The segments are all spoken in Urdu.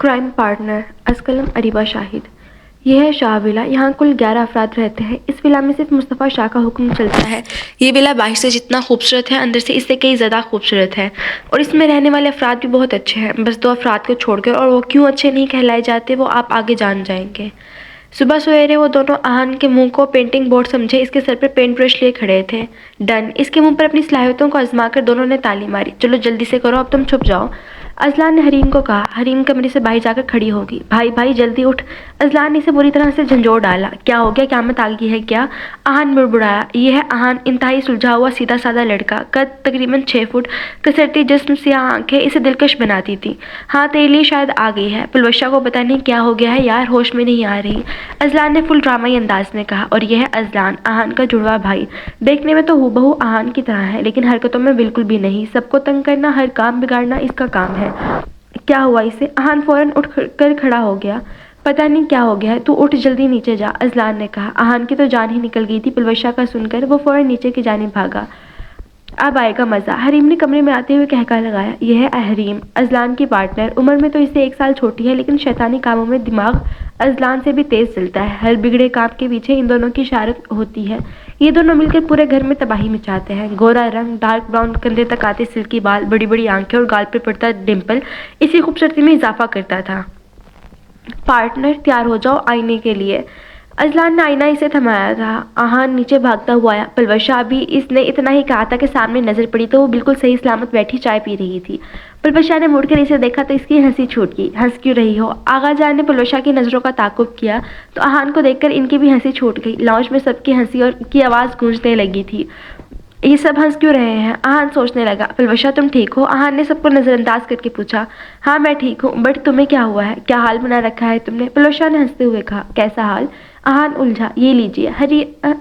کرائم پارٹنر ازکلم اریبہ شاہد۔ یہ ہے شاہ ولا۔ یہاں کل 11 افراد رہتے ہیں۔ اس ولا میں صرف مصطفیٰ شاہ کا حکم چلتا ہے۔ یہ ولا باہر سے جتنا خوبصورت ہے اندر سے اس سے کئی زیادہ خوبصورت ہے، اور اس میں رہنے والے افراد بھی بہت اچھے ہیں، بس 2 افراد کو چھوڑ کر، اور وہ کیوں اچھے نہیں کہلائے جاتے وہ آپ آگے جان جائیں گے۔ صبح سویرے وہ دونوں آہن کے منہ کو پینٹنگ بورڈ سمجھے اس کے سر پر پینٹ برش لیے کھڑے تھے۔ ڈن۔ اس کے منہ پر اپنی صلاحیتوں کو آزما کر دونوں نے تالی ماری۔ چلو جلدی سے کرو، اب تم چھپ جاؤ۔ اذلان نے حریم کو کہا۔ حریم کمرے سے باہر جا کر کھڑی ہوگی۔ بھائی جلدی اٹھ۔ اذلان نے اسے بری طرح سے جھنجھوڑ ڈالا۔ کیا ہو گیا؟ قیامت آ گئی ہے کیا؟ آہن بڑبڑایا۔ یہ ہے آہن، انتہائی سلجھا ہوا سیدھا سادہ لڑکا، قد تقریباً 6 فٹ، کسرتی جسم، سیاہ آنکھیں اسے دلکش بناتی تھیں۔ ہاں تیرے لیے شاید آ گئی ہے، پلوشہ کو پتہ نہیں کیا ہو گیا ہے یار، ہوش میں نہیں آ رہی، اذلان نے فل ڈرامائی انداز میں کہا۔ اور یہ ہے اذلان، آہن کا جڑواں بھائی، دیکھنے میں تو ہو بہو آہن کی طرح ہے لیکن حرکتوں میں بالکل بھی نہیں، سب کو تنگ کرنا، ہر کام بگاڑنا اس کا کام ہے۔ کیا ہوا اسے؟ آہن فوراً اٹھ کر کھڑا ہو گیا۔ پتہ نہیں کیا ہو گیا ہے، تو اٹھ جلدی نیچے جا، اذلان نے کہا۔ آہن کی تو جان ہی نکل گئی تھی پلوشہ کا سن کر، وہ فوراً نیچے کی جانب بھاگا۔ اب آئے گا مزہ، حریم نے کمرے میں آتے ہوئے کہکہا لگایا۔ یہ ہے حریم، اذلان کی پارٹنر، عمر میں تو اس سے 1 سال چھوٹی ہے لیکن شیطانی کاموں میں دماغ اذلان سے بھی تیز چلتا ہے، ہر بگڑے کام کے پیچھے ان دونوں کی اشارت ہوتی ہے۔ یہ دونوں مل کر پورے گھر میں تباہی مچاتے ہیں۔ گورا رنگ، ڈارک براؤن، کندھے تک آتے سلکی بال، بڑی بڑی آنکھیں اور گال پر پڑتا ڈمپل اسی خوبصورتی میں اضافہ کرتا تھا۔ پارٹنر تیار ہو جاؤ آئینے کے لیے۔ اذلان نے آئینہ اسے تھمایا تھا۔ آہن نیچے بھاگتا ہوا آیا۔ پلوشہ ابھی اس نے اتنا ہی کہا تھا کہ سامنے نظر پڑی تو وہ بالکل صحیح سلامت بیٹھی چائے پی رہی تھی۔ پلوشہ نے مڑ کر اسے دیکھا تو اس کی ہنسی چھوٹ گئی۔ ہنس کیوں رہی ہو؟ آغا جان نے پلوشہ کی نظروں کا تعاقب کیا تو آہن کو دیکھ کر ان کی بھی ہنسی چھوٹ گئی۔ لاؤنج میں سب کی ہنسی اور کی آواز گونجنے لگی تھی۔ یہ سب ہنس کیوں رہے ہیں؟ آہن سوچنے لگا۔ پلوشہ تم ٹھیک ہو؟ آہن نے سب کو نظر انداز کر کے پوچھا۔ ہاں میں ٹھیک ہوں، بٹ تمہیں کیا ہوا ہے؟ کیا حال بنا رکھا ہے تم نے؟ پلوشہ نے ہنستے ہوئے کہا۔ کیسا حال؟ آہن الجھا۔ یہ لیجیے۔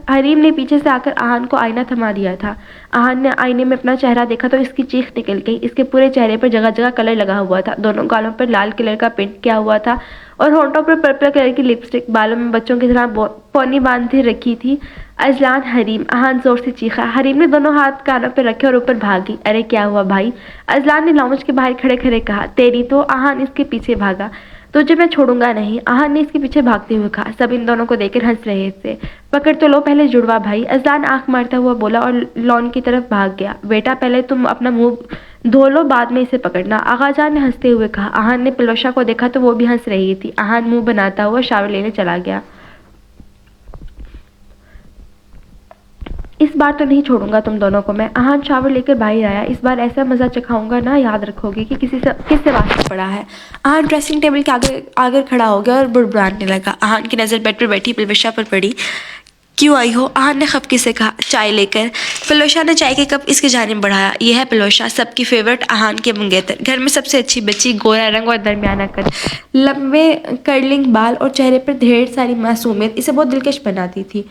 حریم نے پیچھے سے آ کر آہن کو آئینہ تھما دیا تھا۔ آہن نے آئینے میں اپنا چہرہ دیکھا تو اس کی چیخ نکل گئی۔ اس کے پورے چہرے پر جگہ جگہ کلر لگا ہوا تھا، دونوں گالوں پر لال کلر کا پینٹ کیا ہوا تھا اور ہونٹوں پر پرپل کلر کی لپسٹک، بالوں میں بچوں کی طرح پونی باندھی رکھی تھی۔ اذلان، حریم، آہن زور سے چیخا۔ حریم نے دونوں ہاتھ کانوں پہ رکھے اور اوپر بھاگی۔ ارے کیا ہوا بھائی؟ اذلان نے لاؤنج کے باہر کھڑے کھڑے کہا۔ تیری تو۔ آہن اس کے پیچھے بھاگا۔ تجھے میں چھوڑوں گا نہیں، آہن نے اس کے پیچھے بھاگتے ہوئے کہا۔ سب ان دونوں کو دیکھ کر ہنس رہے تھے۔ پکڑ تو لو پہلے جڑواں بھائی، اذلان آنکھ مارتا ہوا بولا اور لان کی طرف بھاگ گیا۔ بیٹا پہلے تم اپنا منہ دھو لو، بعد میں اسے پکڑنا، آغا جان نے ہنستے ہوئے کہا۔ آہن نے پلوشہ کو دیکھا تو وہ بھی ہنس رہی تھی۔ آہن منہ بناتا ہوا شاور لینے چلا گیا۔ اس بار تو نہیں چھوڑوں گا تم دونوں کو میں۔ آہن شاور لے کر باہر آیا۔ اس بار ایسا مزہ چکھاؤں گا نا، یاد رکھو گے کہ کس سے واسطہ پڑا ہے۔ آہن ڈریسنگ ٹیبل کے آگے کھڑا ہو گیا اور بڑبڑانے لگا۔ آہن کی نظر بیڈ پر بیٹھی پلوشہ پر پڑی۔ کیوں آئی ہو؟ آہن نے خفگی سے کہا۔ چائے لے کر۔ پلوشہ نے چائے کے کپ اس کی جانب بڑھایا۔ یہ ہے پلوشہ، سب کی فیورٹ، آہن کے منگیتر، گھر میں سب سے اچھی بچی، گورا رنگ اور درمیانہ قد، لمبے کرلنگ بال اور چہرے پر ڈھیر ساری معصومیت اسے بہت دلکش بناتی تھی۔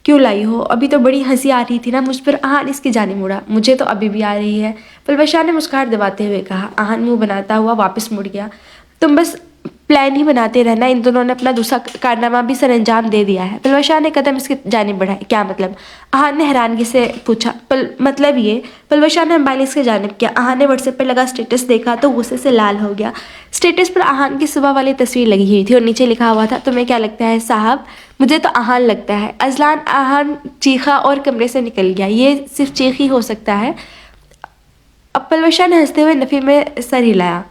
کیوں لائی ہو؟ ابھی تو بڑی ہنسی آ رہی تھی نا مجھ پر۔ آہن اس کی جانب مڑا۔ مجھے تو ابھی بھی آ رہی ہے، پلوشہ نے مسکراہٹ دباتے ہوئے کہا۔ آہن منہ بناتا ہوا واپس مڑ گیا۔ تم بس پلان ہی بناتے رہنا، ان دونوں نے اپنا دوسرا کارنامہ بھی سر انجام دے دیا ہے۔ پلوشہ نے قدم اس کی جانب بڑھائے۔ کیا مطلب؟ آہن نے حیرانگی سے پوچھا۔ مطلب یہ، پلوشہ نے موبائل اس کی جانب کیا۔ آہن نے واٹس ایپ پر لگا اسٹیٹس دیکھا تو غصے سے لال ہو گیا۔ اسٹیٹس پر آہن کی صبح والی تصویر لگی ہوئی تھی اور نیچے لکھا ہوا تھا، تمہیں کیا لگتا ہے صاحب؟ مجھے تو آہن لگتا ہے۔ اذلان، آہن چیخا اور کمرے سے نکل گیا۔ یہ صرف چیخ ہی ہو سکتا ہے۔ اب پلوشہ نے ہنستے ہوئے نفی میں سر ہلایا۔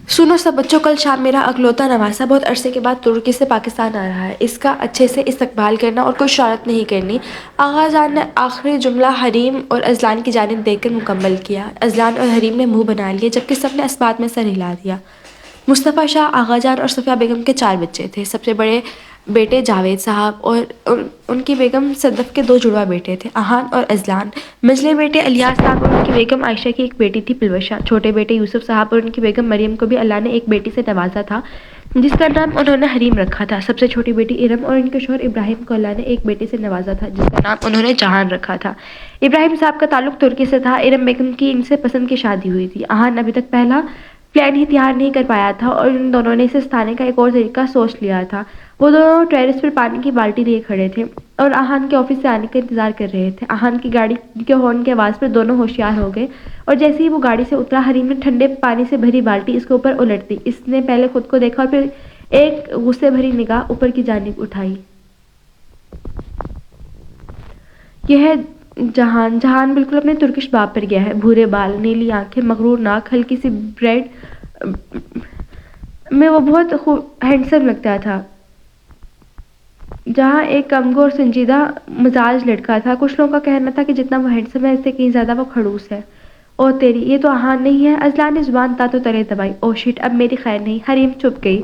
سنو سب بچوں، کل شام میرا اکلوتا نواسا بہت عرصے کے بعد ترکی سے پاکستان آ رہا ہے، اس کا اچھے سے استقبال کرنا اور کوئی شرارت نہیں کرنی۔ آغا جان نے آخری جملہ حریم اور اذلان کی جانب دیکھ کر مکمل کیا۔ اذلان اور حریم نے منہ بنا لیے جبکہ سب نے اسبات میں سر ہلا دیا۔ مصطفیٰ شاہ، آغا جان اور صفیہ بیگم کے 4 بچے تھے۔ سب سے بڑے بیٹے جاوید صاحب اور ان کی بیگم صدف کے 2 جڑواں بیٹے تھے، آہن اور اذلان۔ منجلے بیٹے الیاس صاحب اور ان کی بیگم عائشہ کی ایک بیٹی تھی پلوشہ۔ چھوٹے بیٹے یوسف صاحب اور ان کی بیگم مریم کو بھی اللہ نے ایک بیٹی سے نوازا تھا جس کا نام انہوں نے حریم رکھا تھا۔ سب سے چھوٹی بیٹی ارم اور ان کے شوہر ابراہیم کو اللہ نے ایک بیٹی سے نوازا تھا جس کا نام انہوں نے جہان رکھا تھا۔ ابراہیم صاحب کا تعلق ترکی سے تھا۔ ارم بیگم کی ان سے پسند کی شادی ہوئی تھی۔ آہن ابھی تک پہلا پلان ہی تیار نہیں کر پایا تھا اور ان دونوں نے اسے ستانے کا ایک اور طریقہ سوچ لیا تھا۔ وہ دونوں ٹیرس پر پانی کی بالٹی لیے کھڑے تھے اور آہان کے آفس سے آنے کا انتظار کر رہے تھے۔ آہان کی گاڑی کے ہارن کی آواز پر دونوں ہوشیار ہو گئے اور جیسے ہی وہ گاڑی سے اترا، حریم نے ٹھنڈے پانی سے بھری بالٹی اس کے اوپر الٹ دی۔ اس نے پہلے خود کو دیکھا اور پھر ایک غصے بھری نگاہ اوپر کی جانب اٹھائی۔ یہ ہے جہان۔ جہان بالکل اپنے ترکش باپ پر گیا ہے، بھورے بال، نیلی آنکھیں، مغرور ناک، ہلکی سی بریڈ میں وہ بہت ہینڈسم لگتا تھا۔ جہاں ایک کمگو اور سنجیدہ مزاج لڑکا تھا، کچھ لوگوں کا کہنا تھا کہ جتنا وہ ہینڈسم ہے اس سے کہیں زیادہ وہ خڑوس ہے۔ او تیری، یہ تو آہان نہیں ہے! اذلان نے زبان تاتو تلے دبائی۔ او شٹ، اب میری خیر نہیں۔ حریم چپ گئی۔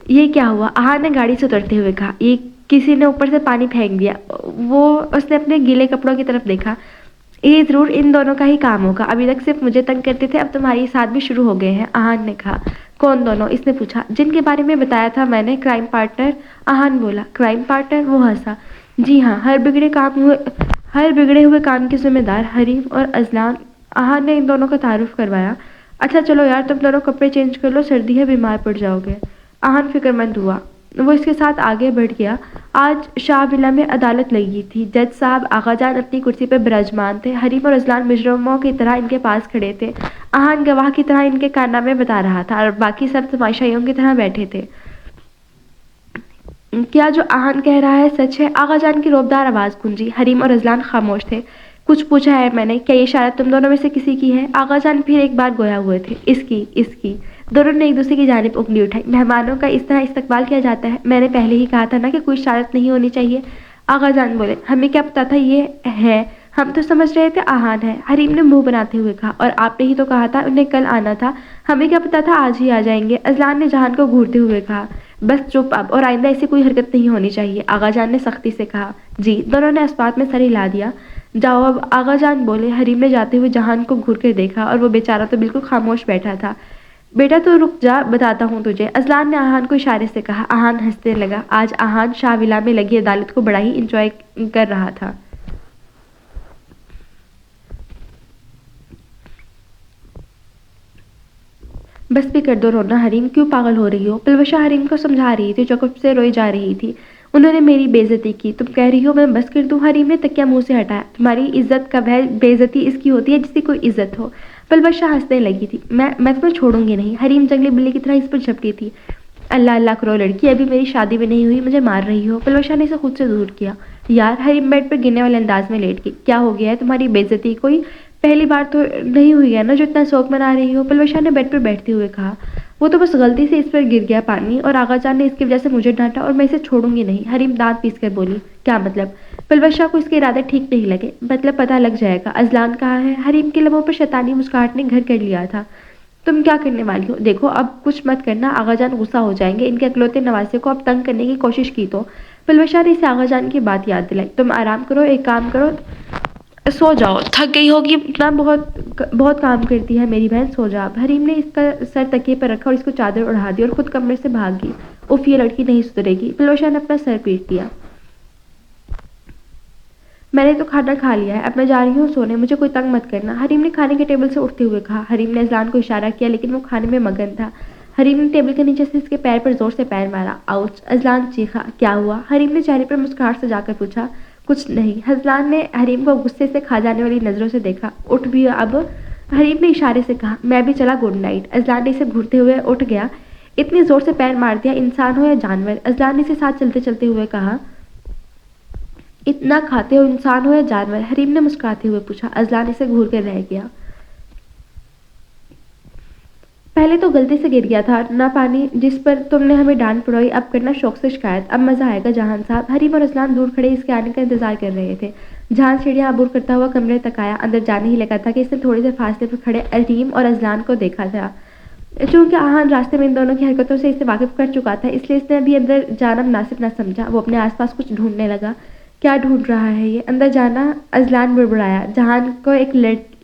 یہ کیا ہوا؟ آہان نے گاڑی سے اترتے ہوئے کہا۔ یہ کسی نے اوپر سے پانی پھینک دیا۔ اس نے اپنے گیلے کپڑوں کی طرف دیکھا۔ یہ ضرور ان دونوں کا ہی کام ہوگا، ابھی تک صرف مجھے تنگ کرتے تھے، اب تمہارے ساتھ بھی شروع ہو گئے ہیں، آہان نے کہا۔ کون دونوں؟ اس نے پوچھا۔ جن کے بارے میں بتایا تھا میں نے، کرائم پارٹنر، آہان بولا۔ Crime partner? وہ ہنسا۔ جی ہاں، ہر بگڑے ہوئے کام کے ذمہ دار حریم اور اذلان۔ آہان نے ان دونوں کا تعارف کروایا۔ اچھا چلو یار، تم دونوں کپڑے چینج کر لو، سردی ہے، بیمار پڑ جاؤ گے۔ آہان فکر مند ہوا۔ وہ اس کے ساتھ آگے بڑھ گیا۔ آج شاہ ولا میں عدالت لگی تھی۔ جج صاحب آغا جان اپنی کرسی پر براجمان تھے۔ حریم اور اذلان مجرموں کی طرح ان کے پاس کھڑے تھے۔ آہان گواہ کی طرح ان کے کارنامے بتا رہا تھا اور باقی سب تماشائیوں کی طرح بیٹھے تھے۔ کیا جو آہان کہہ رہا ہے سچ ہے؟ آغا جان کی روبدار آواز گونجی۔ حریم اور اذلان خاموش تھے۔ کچھ پوچھا ہے میں نے؟ کیا یہ اشارت تم دونوں میں سے کسی کی ہے؟ آغا جان پھر ایک بار گویا ہوئے تھے۔ اس کی۔ دونوں نے ایک دوسرے کی جانب انگلی اٹھائی۔ مہمانوں کا اس طرح استقبال کیا جاتا ہے؟ میں نے پہلے ہی کہا تھا نا کہ کوئی اشارت نہیں ہونی چاہیے۔ آغا جان بولے۔ ہمیں کیا پتا تھا یہ ہے؟ ہم تو سمجھ رہے تھے آہان ہے۔ حریم نے منہ بناتے ہوئے کہا۔ اور آپ نے ہی تو کہا تھا انہیں کل آنا تھا، ہمیں کیا پتا تھا آج ہی آ جائیں گے؟ اذلان نے جہان کو گھورتے ہوئے کہا۔ بس چپ اب، اور آئندہ ایسی کوئی حرکت نہیں ہونی چاہیے، آغا جان نے سختی سے کہا۔ جی۔ دونوں نے اسبات میں سر ہلا دیا۔ جاؤ اب، آغا جان بولے۔ حریم نے جاتے ہوئے جہان کو گھور کر دیکھا اور وہ بیچارہ تو بالکل خاموش بیٹھا تھا۔ بیٹا تو رک جا، بتاتا ہوں تجھے، اذلان نے آہان کو اشارے سے کہا۔ آہان ہنسنے لگا۔ آج آہان شاہ ولا میں لگی عدالت کو بڑا ہی انجوائے کر رہا تھا۔ بس بھی کر دو رونا حریم، کیوں پاگل ہو رہی ہو؟ پلوشہ حریم کو سمجھا رہی تھی جو کب سے روئی جا رہی تھی۔ انہوں نے میری بے عزتی کی، تم کہہ رہی ہو میں بس کر دوں؟ حریم نے تکیہ منہ سے ہٹایا۔ تمہاری عزت کب ہے؟ بے عزتی اس کی ہوتی ہے جس کی کوئی عزت ہو۔ پلوشہ ہنسنے لگی تھی۔ میں تمہیں چھوڑوں گی نہیں۔ حریم جنگلی بلی کی طرح اس پر جھپٹی تھی۔ اللہ اللہ کرو لڑکی، ابھی میری شادی بھی نہیں ہوئی، مجھے مار رہی ہو؟ پلوشہ نے اسے خود سے دور کیا۔ یار، حریم بیڈ پر گرنے والے انداز میں لیٹ گئی۔ کیا ہو گیا ہے؟ تمہاری بے عزتی کوئی پہلی بار تو نہیں ہوئی ہے نا جو اتنا شوق منا رہی ہو؟ پلوشہ نے بیڈ پر بیٹھتے ہوئے کہا۔ وہ تو بس غلطی سے اس پر گر گیا پانی، اور آغا جان نے اس کی وجہ سے مجھے ڈانٹا اور میں اسے چھوڑوں گی نہیں۔ حریم دانت پیس کر بولی۔ کیا مطلب؟ پلوشہ کو اس کے ارادے ٹھیک نہیں لگے۔ مطلب پتہ لگ جائے گا۔ اذلان کہاں ہے؟ حریم کے لبوں پر شیطانی مسکراہٹ نے گھر کر لیا تھا۔ تم کیا کرنے والی ہو؟ دیکھو اب کچھ مت کرنا، آغا جان غصہ ہو جائیں گے۔ ان کے اکلوتے نواسے کو اب تنگ کرنے کی کوشش کی تو؟ پلوشہ نے اسے آغا جان کی بات یاد دلائی۔ تم آرام کرو، ایک کام کرو، سو جاؤ، تھک گئی ہوگی نا، بہت کام کرتی ہے میری بہن، سو جا اب۔ حریم نے اس کا سر تکیے پر رکھا اور اس کو چادر اڑا دی اور خود کمرے سے بھاگ گئی۔ اف، یہ لڑکی نہیں سدھرے گی۔ پلوشہ نے اپنا سر پیٹ دیا۔ میں نے تو کھانا کھا لیا ہے، اب میں جا رہی ہوں سونے، مجھے کوئی تنگ مت کرنا، حریم نے کھانے کے ٹیبل سے اٹھتے ہوئے کہا۔ حریم نے اذلان کو اشارہ کیا لیکن وہ کھانے میں مگن تھا۔ حریم نے ٹیبل کے نیچے سے اس کے پیر پر زور سے پیر مارا۔ آؤچ! اذلان چیخا۔ کیا ہوا؟ حریم نے چہرے پر مسکراہٹ سجا کر پوچھا۔ کچھ نہیں۔ اذلان نے حریم کو غصے سے کھا جانے والی نظروں سے دیکھا۔ اٹھ بھی اب، حریم نے اشارے سے کہا۔ میں بھی چلا، گڈ نائٹ۔ اذلان نے اسے گھورتے ہوئے اٹھ گیا۔ اتنی زور سے پیر مار دیا، انسان ہو یا جانور؟ اذلان نے اسے ساتھ چلتے چلتے ہوئے کہا۔ اتنا کھاتے ہو، انسان ہو یا جانور؟ حریم نے مسکراتے ہوئے پوچھا۔ اذلان اسے گھور کر رہ گیا۔ پہلے تو غلطی سے گر گیا تھا نا پانی، جس پر تم نے ہمیں ڈانٹ پڑائی، اب کرنا شوق سے شکایت، اب مزہ آئے گا جہان صاحب۔ حریم اور اذلان دور کھڑے اس کے آنے کا انتظار کر رہے تھے۔ جہان سیڑھیاں عبور کرتا ہوا کمرے تک آیا۔ اندر جانے ہی لگا تھا کہ اس نے تھوڑے سے فاصلے پر کھڑے حریم اور اذلان کو دیکھا تھا۔ چونکہ آہان راستے میں ان دونوں کی حرکتوں سے اسے واقف کر چکا تھا، اس لیے اس نے ابھی اندر جانا مناسب نہ سمجھا۔ وہ اپنے آس پاس کچھ ڈھونڈنے لگا۔ کیا ڈھونڈ رہا ہے یہ؟ اندر جانا؟ اذلان بڑبڑایا۔ جہان کو ایک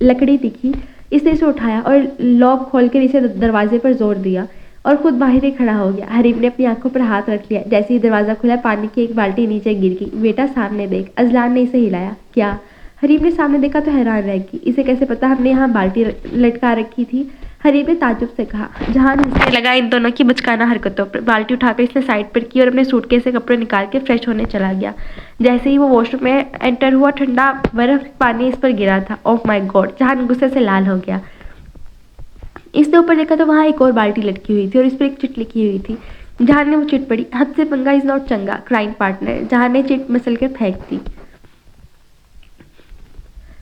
لکڑی دکھی، اس نے اسے اٹھایا اور لاک کھول کر اسے دروازے پر زور دیا اور خود باہر ہی کھڑا ہو گیا۔ حریم نے اپنی آنکھوں پر ہاتھ رکھ لیا۔ جیسے ہی دروازہ کھلا، پانی کی ایک بالٹی نیچے گر گئی۔ بیٹا سامنے دیکھ، اذلان نے اسے ہلایا۔ کیا؟ حریم نے سامنے دیکھا تو حیران رہ گئی۔ اسے کیسے پتا ہم نے یہاں بالٹی لٹکا رکھی تھی؟ حریم نے تعجب سے کہا۔ جہان ہنسنے لگا ان دونوں کی بچکانہ حرکتوں پر۔ بالٹی اٹھا کر اس نے سائڈ پر کی اور اپنے سوٹ کیس سے کپڑے نکال کے فریش ہونے چلا گیا۔ جیسے ہی وہ واش روم میں انٹر ہوا ٹھنڈا برف پانی اس پر گرا تھا۔ اوہ مائی گاڈ! جہان غصے سے لال ہو گیا۔ اس نے اوپر دیکھا تو وہاں ایک اور بالٹی لٹکی ہوئی تھی اور اس پر ایک چٹ لکھی ہوئی تھی۔ جہان نے وہ چٹ پڑھی۔ حد سے پنگا از ناٹ چنگا، کرائم پارٹنر۔ جہان نے چٹ مسل کر پھینک دی۔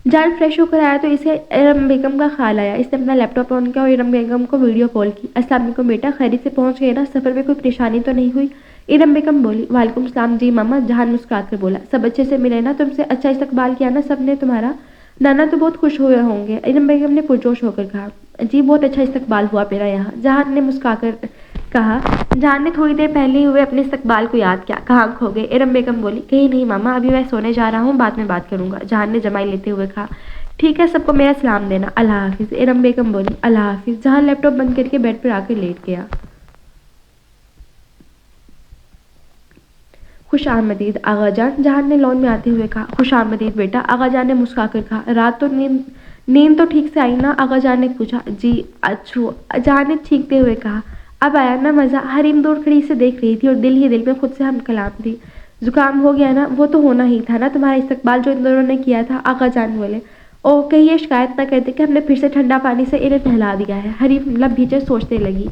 جہان فریش ہو کر آیا تو اسے ارم بیگم کا خیال آیا۔ اس نے اپنا لیپ ٹاپ آن کیا اور ارم بیگم کو ویڈیو کال کی۔ السلام علیکم بیٹا، خیریت سے پہنچ گئے نا؟ سفر میں کوئی پریشانی تو نہیں ہوئی؟ ارم بیگم بولی۔ وعلیکم السلام جی ماما۔ جہان مسکرا کر بولا۔ سب اچھے سے ملے نا؟ تم سے اچھا استقبال کیا نا سب نے تمہارا؟ نانا تو بہت خوش ہوئے ہوں گے، ارم بیگم نے پرجوش ہو کر کہا۔ جی بہت اچھا استقبال ہوا میرا یہاں، جہان نے مسکرا کر کہا۔ جہان نے تھوڑی دیر پہلے ہوئے اپنے استقبال کو یاد کیا۔ کہاں کھو گئے؟ ارم بیگم بولی۔ کہیں نہیں ماما، ابھی میں سونے جا رہا ہوں، بعد میں بات کروں گا، جہان نے جمائی لیتے ہوئے کہا۔ ٹھیک ہے، سب کو میرا سلام دینا، اللہ حافظ۔ ارم بیگم بولی۔ اللہ حافظ۔ جہان لیپ ٹاپ بند کر کے بیڈ پر آ کر لیٹ گیا۔ خوش آمدید آغا جان، جہان نے لون میں آتے ہوئے کہا۔ خوش آمدید بیٹا، آغا جان نے مسکرا کر کہا۔ رات تو نیند تو ٹھیک سے آئی نا؟ آغا جان نے پوچھا۔ جی اچھو، جہان نے چیختے ہوئے کہا۔ اب آیا نا مزہ؟ حریم دور کھڑی سے دیکھ رہی تھی اور دل ہی دل میں خود سے ہم کلام تھی۔ زکام ہو گیا نا؟ وہ تو ہونا ہی تھا نا، تمہارا استقبال جو ان دونوں نے کیا تھا، آغا جان بولے۔ اوہ کہیں یہ شکایت نہ کرتے کہ ہم نے پھر سے ٹھنڈا پانی سے انہیں نہلا دیا ہے، حریم لب بھیجے سوچنے لگی۔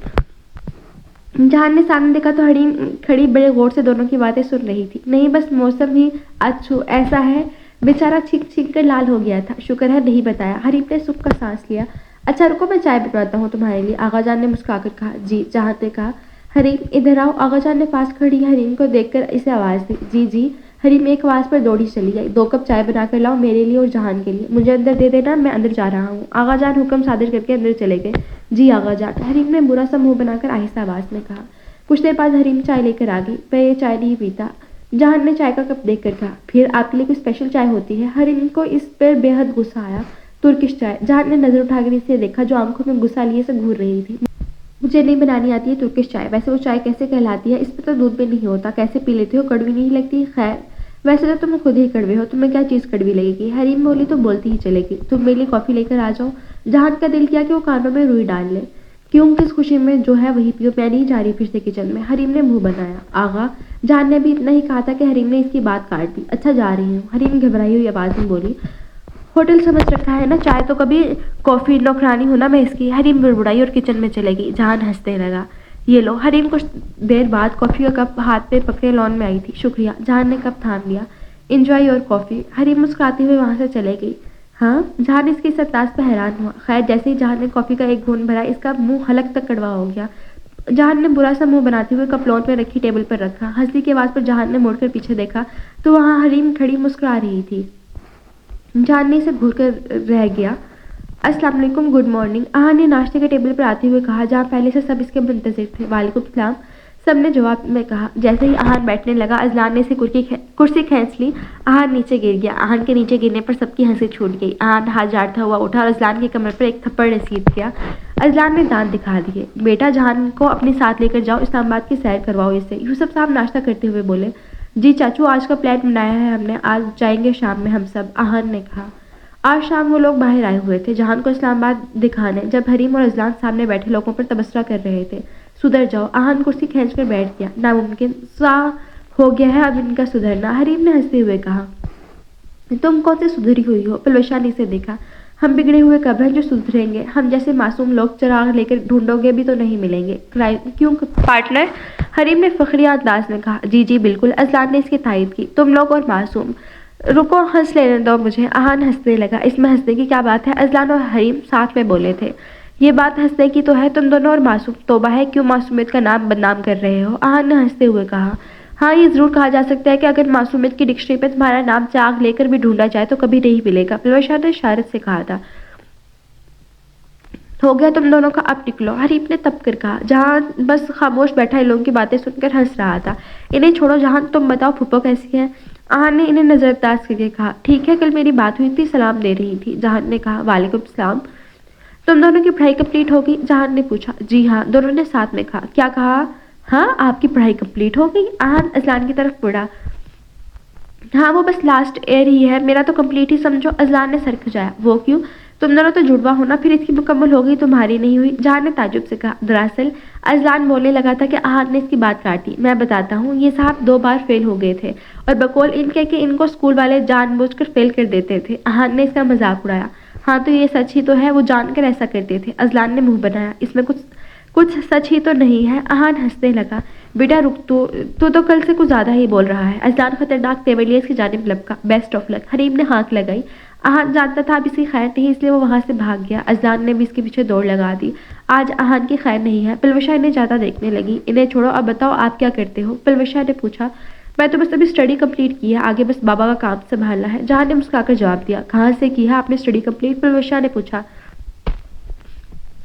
جہان نے سامنے دیکھا تو حریم کھڑی بڑے غور سے دونوں کی باتیں سن رہی تھی۔ نہیں بس موسم ہی اچھو ایسا ہے، بیچارہ چھینک چھینک کر لال ہو گیا تھا، شکر ہے نہیں بتایا۔ حریم نے سکھ کا سانس لیا۔ اچھا رکو، میں چائے بنواتا ہوں تمہارے لیے، آغا جان نے مسکرا کر کہا۔ جی، جہان نے کہا۔ حریم ادھر آؤ، آغا جان نے پاس کھڑی حریم کو دیکھ کر اسے آواز دی۔ جی جی۔ حریم ایک آواز پر دوڑی چلی گئی۔ 2 کپ چائے بنا کر لاؤ میرے لیے اور جہان کے لیے، مجھے اندر دے دینا، میں اندر جا رہا ہوں، آغا جان حکم صادر کر کے اندر چلے گئے۔ جی آغا جان، حریم نے برا سا منہ بنا کر آہستہ آواز میں کہا۔ کچھ دیر بعد حریم چائے لے کر آ گئی۔ میں یہ چائے نہیں پیتا، جہان نے چائے کا کپ دیکھ کر کہا۔ پھر آپ کے لیے کوئی اسپیشل چائے ہوتی ہے؟ حریم کو اس پر بے حد غصہ آیا۔ ترکش چائے، جہان نے نظر اٹھا کر اسے دیکھا جو آنکھوں میں غصہ لیے سے گھور رہی تھی۔ مجھے نہیں بنانی آتی ہے ترکش چائے، ویسے وہ چائے کیسے کہلاتی ہے؟ اس میں تو دودھ بھی نہیں ہوتا، کیسے پی لیتے ہو؟ کڑوی نہیں لگتی؟ خیر ویسے تو تم خود ہی کڑوے ہو، تمہیں کیا چیز کڑوی لگے گی؟ حریم بولی تو بولتی ہی چلے گی، تم میرے لیے کافی لے کر آ جاؤ۔ جہان کا دل کیا کہ وہ کانوں میں روئی ڈال لے۔ کیوں؟ کس خوشی میں جو ہے وہی پیو، میں نہیں جا رہی پھر سے کچن میں، حریم نے منہ بنایا۔ آغا جہان نے بھی اتنا ہی کہا تھا کہ حریم نے اس کی بات کاٹ دی۔ اچھا جا رہی ہوں، حریم گھبرائی ہوئی آواز میں بولی۔ ہوٹل سمجھ رکھا ہے نا، چائے تو کبھی کافی نوکرانی ہونا میں اس کی، حریم بڑبڑائی اور کچن میں چلے گئی۔ جہان ہنسنے لگا۔ یہ لو، حریم کچھ دیر بعد کافی کا کپ ہاتھ میں پکڑے لون میں آئی تھی۔ شکریہ، جہان نے کپ تھام لیا۔ انجوائے یور کافی، حریم مسکراتی ہوئے وہاں سے چلے گئی۔ ہاں، جہان اس کی اس انداز پہ حیران ہوا۔ خیر جیسے ہی جہان نے کافی کا ایک گھونٹ بھرا، اس کا منہ حلق تک کڑوا ہو گیا۔ جہان نے برا سا منہ بناتے ہوئے کپ لون میں رکھی ٹیبل پر رکھا۔ ہنسی کی آواز پر جہان نے مڑ کر پیچھے دیکھا تو وہاں حریم کھڑی مسکرا رہی تھی۔ جہان نے اسے گھور کر رہ گیا۔ السلام علیکم، گڈ مارننگ، آہان نے ناشتے کے ٹیبل پر آتے ہوئے کہا، جہاں پہلے سے سب اس کے منتظر تھے۔ وعلیکم السلام، سب نے جواب میں کہا۔ جیسے ہی آہان بیٹھنے لگا، اذلان نے اسے کرسی کھینچ لی۔ آہان نیچے گر گیا۔ آہان کے نیچے گرنے پر سب کی ہنسی چھوٹ گئی۔ آہان ہاتھ جھاڑتا ہوا اٹھا اور اذلان کی کمر پر ایک تھپڑ رسید کیا۔ اذلان نے دانت دکھا دیے۔ بیٹا جہان کو اپنے ساتھ لے کر جاؤ، اسلام آباد کی سیر کرواؤ اسے، یوسف صاحب ناشتہ کرتے ہوئے بولے۔ جی چاچو، آج کا پلان بنایا ہے ہم نے، آج جائیں گے شام میں ہم سب، آہان نے کہا۔ آج شام وہ لوگ باہر آئے ہوئے تھے جہان کو اسلام آباد دکھانے، جب حریم اور اذلان سامنے بیٹھے لوگوں پر تبصرہ کر رہے تھے۔ سدھر جاؤ، آہان کرسی کھینچ کر بیٹھ گیا۔ ناممکن سا ہو گیا ہے اب ان کا سدھرنا، حریم نے ہنستے ہوئے کہا۔ تم کون سی سدھری ہوئی ہو؟ پلوشانی سے دیکھا۔ ہم بگڑے ہوئے کب ہیں جو سدھریں گے؟ ہم جیسے معصوم لوگ چراغ لے کر ڈھونڈو گے بھی تو نہیں ملیں گے۔ کیوں پارٹنر؟ حریم نے فخریہ انداز میں کہا۔ جی جی بالکل، اذلان نے اس کی تائید کی۔ تم لوگ اور معصوم۔ رکو، ہنس لینے دو مجھے، آہان ہنسنے لگا۔ اس میں ہنسنے کی کیا بات ہے؟ اذلان اور حریم ساتھ میں بولے تھے۔ یہ بات ہنسنے کی تو ہے، تم دونوں اور معصوم، توبہ ہے، کیوں معصومیت کا نام بدنام کر رہے ہو؟ آہان نے ہنستے ہوئے کہا۔ ہاں یہ ضرور کہا جا سکتا ہے کہ اگر معصومیت کی ڈکشنری میں تمہارا نام چاغ لے کر بھی ڈھونڈا جائے تو کبھی نہیں ملے گا، پلوشا نے اشارت سے کہا تھا۔ ہو گیا تم دونوں کا، اب نکلو، حریم نے تپ کر کہا۔ جہان بس خاموش بیٹھا ان لوگوں کی باتیں سن کر ہنس رہا تھا۔ انہیں چھوڑو جہان، تم بتاؤ پھپھو کیسی ہے؟ آہان نے انہیں نظر انداز کر کے کہا۔ ٹھیک ہے، کل میری بات ہوئی تھی، سلام دے رہی تھی، جہان نے کہا۔ وعلیکم السلام، تم دونوں کی پڑھائی کمپلیٹ ہو گئی؟ جہان نے پوچھا۔ جی ہاں، دونوں نے ساتھ میں کہا۔ کیا کہا؟ ہاں آپ کی پڑھائی کمپلیٹ ہو گئی؟ آہان اذلان کی طرف مڑا۔ ہاں وہ بس لاسٹ ایئر ہی ہے، میرا تو کمپلیٹ ہی سمجھو، اذلان نے سر کھجایا۔ وہ کیوں؟ تم دونوں تو جڑوا ہونا، پھر اس کی مکمل ہو گئی تمہاری نہیں ہوئی؟ جہان نے تعجب سے کہا۔ دراصل اذلان بولنے لگا تھا کہ احد نے اس کی بات کاٹ دی۔ میں بتاتا ہوں، یہ صاحب 2 بار فیل ہو گئے تھے اور بقول ان کے کہ ان کو اسکول والے جان بوجھ کر فیل کر دیتے تھے۔ احد نے اس کا مذاق اڑایا۔ ہاں تو یہ سچ ہی تو ہے، وہ جان کر ایسا کرتے تھے۔ اذلان نے منہ بنایا۔ اس میں کچھ سچ ہی تو نہیں ہے۔ احد ہنسنے لگا۔ بیٹا رک، تو کل سے کچھ زیادہ ہی بول رہا ہے۔ اذلان خطرناک تیور لیے اس کی جانب لپکا۔ بیسٹ آف لک۔ حریم نے ہانک لگائی۔ احد جانتا تھا اب اس کی خیر نہیں، اس لیے وہ وہاں سے بھاگ گیا۔ اذلان نے بھی اس کے پیچھے دوڑ لگا دی۔ آج احد کی خیر نہیں ہے۔ پلوشا انہیں جاتا دیکھنے لگی۔ انہیں چھوڑو، اب بتاؤ آپ کیا کرتے ہو؟ پلوشا نے پوچھا۔ میں تو بس ابھی اسٹڈی کمپلیٹ کی ہے، آگے بس بابا کا کام سنبھالنا ہے۔ جہان نے مسکرا کر جواب دیا۔ کہاں سے کی ہے آپ نے اسٹڈی کمپلیٹ؟ پلوشا نے پوچھا۔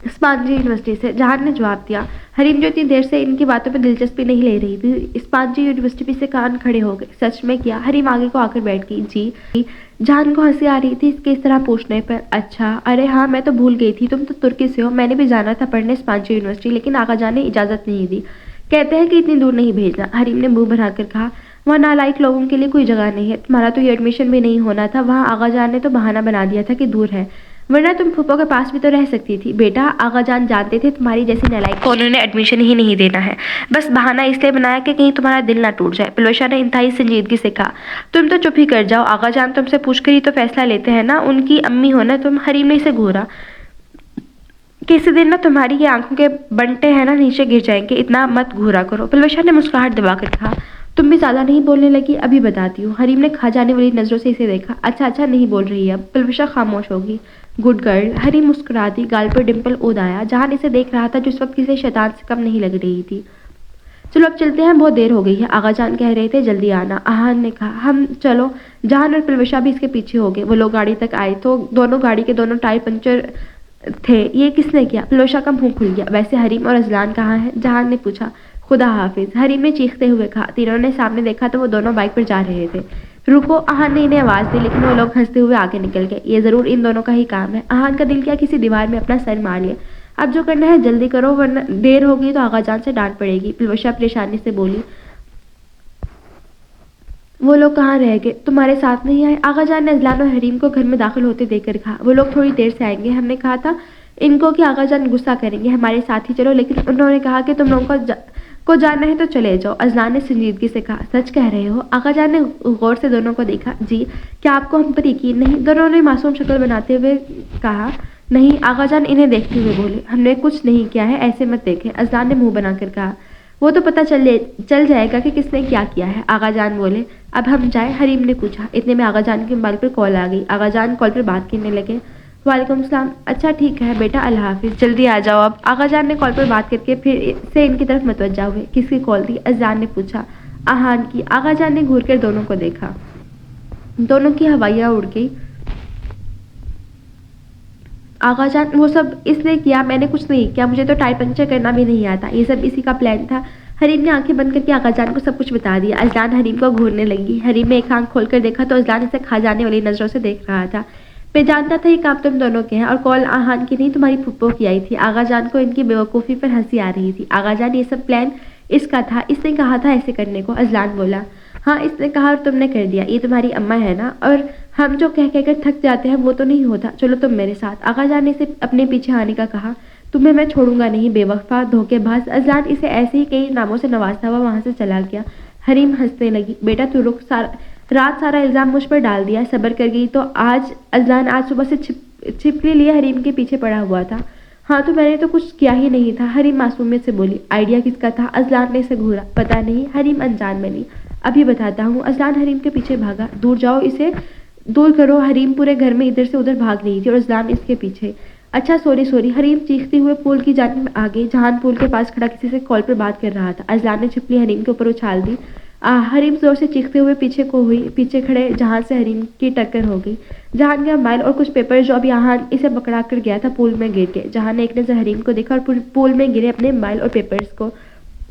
اسپانجی یونیورسٹی سے، جہان نے جواب دیا۔ حریم جو اتنی دیر سے ان کی باتوں میں دلچسپی نہیں لے رہی تھی، اسپانجی یونیورسٹی سے کان کھڑے ہو گئے۔ سچ میں کیا؟ حریم آگے کو آ کر بیٹھ گئی۔ جی۔ جہان کو ہنسی آ رہی تھی اس کے اس طرح پوچھنے پر۔ اچھا، ارے ہاں میں تو بھول گئی تھی، تم تو ترکی سے ہو، میں نے بھی جانا تھا پڑھنے اسپانجی یونیورسٹی، لیکن آقا جان نے اجازت نہیں دی، کہتے ہیں کہ اتنی دور نہیں بھیجنا۔ حریم نے منہ بنا کر کہا۔ وہاں نالائق لوگوں کے لیے کوئی جگہ نہیں ہے، تمہارا تو یہ ایڈمیشن بھی نہیں ہونا تھا، وہاں آقا جان نے تو بہانہ بنا دیا تھا کہ دور ہے، ورنہ تم پھپھو کے پاس بھی تو رہ سکتی تھی۔ بیٹا آقا جان جانتے تھے تمہاری جیسی نالائق کو انہوں نے ایڈمیشن ہی نہیں دینا ہے، بس بہانہ اس لیے بنایا کہ کہیں تمہارا دل نہ ٹوٹ جائے۔ پلوشا نے انتہائی سنجیدگی سے کہا۔ تم تو چپ ہی کر جاؤ، آقا جان تم سے پوچھ کر ہی تو فیصلہ لیتے ہیں نا، ان کی امی ہو نا تم۔ حریم نے اسے گھورا۔ کسی دن نہ تمہاری یہ آنکھوں کے بنٹے ہیں نا نیچے گر جائیں گے، اتنا مت گھورا کرو۔ پلوشا نے مسکراہٹ دبا کر کہا۔ تم بھی زیادہ نہیں بولنے لگی؟ ابھی بتاتی ہوں۔ حریم نے کھا جانے والی نظروں سے اسے دیکھا۔ اچھا نہیں بول رہی اب۔ پلوشا خاموش ہوگی۔ Good girl. حریم مسکرا دی، گال پر ڈمپل اود آیا۔ جہان اسے دیکھ رہا تھا جو اس وقت کسی شیطان سے کم نہیں لگ رہی تھی۔ چلو اب چلتے ہیں، بہت دیر ہو گئی ہے، آقا جان کہہ رہے تھے جلدی آنا۔ احد نے کہا۔ ہم چلو۔ جہان اور پلوشا بھی اس کے پیچھے ہو گئے۔ وہ لوگ گاڑی تک آئے تو دونوں گاڑی کے دونوں ٹائر پنچر تھے۔ یہ کس نے کیا؟ پلوشا کا منہ کھل گیا۔ ویسے حریم اور اذلان کہاں ہیں؟ جہان نے پوچھا۔ خدا حافظ، حریم نے چیختے ہوئے کہا۔ تینوں نے سامنے دیکھا تو وہ دونوں بائک پر جا رہے تھے۔ رکو، احد نے انہیں آواز دی، لیکن وہ لوگ ہنستے ہوئے آگے نکل گئے۔ یہ ضرور ان دونوں کا ہی کام ہے۔ احد کا دل کیا کسی دیوار میں اپنا سر مار لے۔ اب جو کرنا ہے جلدی کرو ورنہ دیر ہوگی تو آقا جان سے ڈانٹ پڑے گی۔ پلوشا پریشانی سے بولی۔ وہ لوگ کہاں رہ گئے؟ تمہارے ساتھ نہیں آئے؟ آقا جان نے اذلان اور حریم کو گھر میں داخل ہوتے دیکھ کر کہا۔ وہ لوگ تھوڑی دیر سے آئیں گے، ہم نے کہا تھا ان کو کہ آقا جان غصہ کریں گے، ہمارے ساتھ ہی چلو، لیکن انہوں نے کہا کہ تم لوگوں کو جانا ہے تو چلے جاؤ۔ اذلان نے سنجیدگی سے کہا۔ سچ کہہ رہے ہو؟ آقا جان نے غور سے دونوں کو دیکھا۔ جی۔ کیا آپ کو ہم پر یقین نہیں؟ دونوں نے معصوم شکل بناتے ہوئے کہا۔ نہیں۔ آقا جان انہیں دیکھتے ہوئے بولے۔ ہم نے کچھ نہیں کیا ہے، ایسے مت دیکھیں۔ اذلان نے منہ بنا کر کہا۔ وہ تو پتہ چل جائے گا کہ کس نے کیا کیا ہے، آقا جان بولے۔ اب ہم جائیں؟ حریم نے پوچھا۔ اتنے میں آقا جان کے موبائل پر کال آ گئی۔ آقا جان کال پر بات کرنے لگے۔ وعلیکم السلام۔ اچھا ٹھیک ہے بیٹا، اللہ حافظ، جلدی آ جاؤ اب۔ آقا جان نے کال پر بات کر کے پھر سے ان کی طرف متوجہ ہوئے۔ کس کی کال تھی؟ اذلان نے پوچھا۔ احد کی۔ آقا جان نے گھور کر دونوں کو دیکھا۔ دونوں کی ہوائیاں اڑ گئی۔ آقا جان وہ سب اس نے کیا، میں نے کچھ نہیں کیا، مجھے تو ٹائر پنچر کرنا بھی نہیں آتا، یہ سب اسی کا پلان تھا۔ حریم نے آنکھیں بند کر کے آقا جان کو سب کچھ بتا دیا۔ اذلان حریم کو گھورنے لگی۔ حریم نے ایک آنکھ کھول کر دیکھا تو اذلان اسے کھا جانے والی نظروں سے دیکھ رہا تھا۔ میں جانتا تھا یہ کام تم دونوں کے ہیں، اور کال احد کی نہیں تمہاری پھپھو کی آئی تھی۔ آقا جان کو ان کی بیوقوفی پر ہنسی آ رہی تھی۔ آقا جان یہ سب پلان اس کا تھا، اس نے کہا تھا ایسے کرنے کو۔ اذلان بولا۔ ہاں اس نے کہا اور تم نے کر دیا، یہ تمہاری اماں ہے نا، اور ہم جو کہہ کر تھک جاتے ہیں وہ تو نہیں ہوتا، چلو تم میرے ساتھ۔ آقا جان نے اسے اپنے پیچھے آنے کا کہا۔ تمہیں میں چھوڑوں گا نہیں، بے وفا، دھوکے باز۔ اذلان اسے ایسے ہی کئی ناموں سے نوازتا ہوا وہاں سے چلا گیا۔ حریم ہنسنے لگی۔ بیٹا تو رک، رات سارا الزام مجھ پر ڈال دیا، صبر کر گئی تو آج؟ اذلان آج صبح سے چھپکلی لیے حریم کے پیچھے پڑا ہوا تھا۔ ہاں تو میں نے تو کچھ کیا ہی نہیں تھا، حریم معصومیت سے بولی۔ آئیڈیا کس کا تھا؟ اذلان نے اسے گھورا۔ پتہ نہیں، حریم انجان بنی۔ ابھی بتاتا ہوں۔ اذلان حریم کے پیچھے بھاگا۔ دور جاؤ، اسے دور کرو۔ حریم پورے گھر میں ادھر سے ادھر بھاگ رہی تھی اور اذلان اس کے پیچھے۔ اچھا سوری۔ حریم چیختی ہوئے پول کی جانب آ گئی۔ جہان پول کے پاس کھڑا کسی سے کال پر بات کر رہا تھا۔ اذلان نے چھپلی حریم کے اوپر اچھال دی۔ حریم زور سے چیختے ہوئے پیچھے کو ہوئی۔ پیچھے کھڑے جہان سے حریم کی ٹکر ہو گئی۔ جہان کا موبائل اور کچھ پیپر جو ابھی احد اسے پکڑا کر گیا تھا پول میں گر گئے۔ جہان نے ایک نظر حریم کو دیکھا اور پول میں گرے اپنے موبائل اور پیپرز کو۔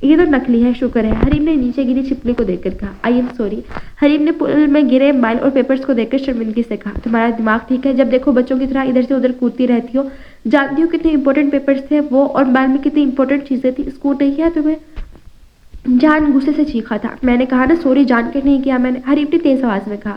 یہ تو نکلی ہے، شکر ہے، حریم نے نیچے گری چھپلی کو دیکھ کر کہا۔ I am sorry. حریم نے پول میں گرے موبائل اور پیپرز کو دیکھ کر شرمندگی سے کہا۔ تمہارا دماغ ٹھیک ہے؟ جب دیکھو بچوں کی طرح ادھر سے ادھر کودتی رہتی ہو۔ جانتی ہو کتنے امپورٹنٹ پیپرز تھے وہ، اور موبائل میں کتنی امپورٹنٹ چیزیں تھیں، اسکول نہیں کیا تمہیں؟ جان غصے سے چیخا تھا۔ میں نے کہا نا سوری، جان کے نہیں کیا میں نے، حریم نے تیز آواز میں کہا۔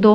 2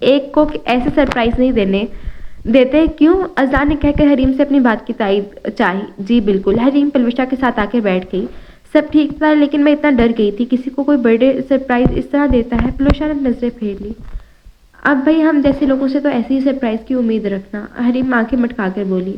ایک کو ایسے سرپرائز نہیں دیتے کیوں؟ اذان نے کہہ کر حریم سے اپنی بات کی تائید چاہی. جی بالکل. حریم پلوشا کے ساتھ آ کر بیٹھ گئی. سب ٹھیک تھا لیکن میں اتنا ڈر گئی تھی کسی کو کوئی برتھ ڈے سرپرائز اس طرح دیتا ہے. پلوشا نے نظریں پھیر لی. اب بھائی ہم جیسے لوگوں سے تو ایسی ہی سرپرائز کی امید رکھنا. حریم آنکھیں مٹکا کر بولی.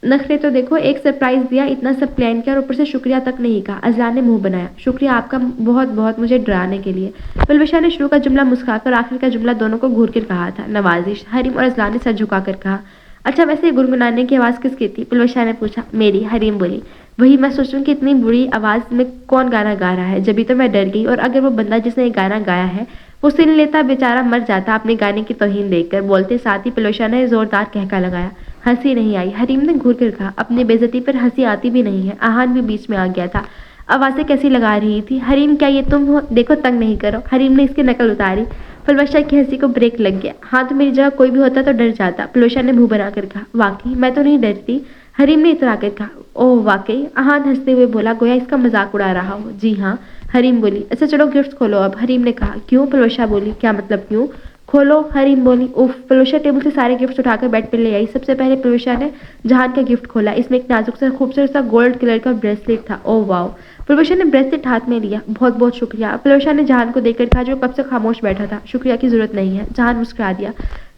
نخرے تو دیکھو، ایک سرپرائز دیا، اتنا سب پلان کیا اور اوپر سے شکریہ تک نہیں کہا. اذان نے منہ بنایا. شکریہ آپ کا بہت بہت مجھے ڈرانے کے لیے. پلوشا نے شروع کا جملہ مسکرا کر آخر کا جملہ دونوں کو گھور کر کہا تھا. نوازش. حریم اور اذان نے سر جھکا کر کہا. اچھا ویسے گنگنانے کی آواز کس کی تھی؟ پلوشا نے پوچھا. میری. حریم بولی. وہی میں سوچ رہی ہوں کہ اتنی بری آواز میں کون گانا گا رہا ہے. جبھی تو میں ڈر گئی، اور اگر وہ بندہ جس نے یہ گانا گایا ہے وہ سن لیتا بیچارہ مر جاتا اپنے گانے کی توہین دیکھ کر. بولتے ساتھ ہی پلوشا نے زوردار کہکا لگایا. ہنسی نہیں آئی. حریم نے گھور کر کہا. اپنی بے عزتی پر ہنسی آتی بھی نہیں ہے. آہان بھی بیچ میں آ گیا تھا. آوازیں کیسی لگا رہی تھی. حریم کیا یہ تم ہو؟ دیکھو تنگ نہیں کرو. حریم نے اس کی نقل اتاری. پلوشا کی ہنسی کو بریک لگ گیا. ہاں تو میری جگہ کوئی بھی ہوتا تو ڈر جاتا. پلوشا نے منہ بنا کر کہا. واقعی میں تو نہیں ڈرتی. حریم نے اترا کر کہا. اوہ واقعی؟ آہان ہنستے ہوئے بولا گویا اس کا مذاق اڑا رہا ہو. جی ہاں. حریم بولی. اچھا چلو گفٹ کھولو اب. حریم نے کہا. کیوں؟ پلوشا بولی. کیا مطلب کیوں؟ کھولو. حریم بولی. اوف. پلوشا ٹیبل سے سارے گفٹس اٹھا کر بیڈ پہ لے آئی. سب سے پہلے پلوشا نے جہان کا گفٹ کھولا. اس میں ایک نازک سا خوبصورت سا گولڈ کلر کا بریسلیٹ تھا. اوہ واو. پلوشا نے بریسلیٹ ہاتھ میں لیا. بہت بہت شکریہ. پلوشا نے جہان کو دیکھ کر کہا جو کب سے خاموش بیٹھا تھا. شکریہ کی ضرورت نہیں ہے. جہان مسکرا دیا.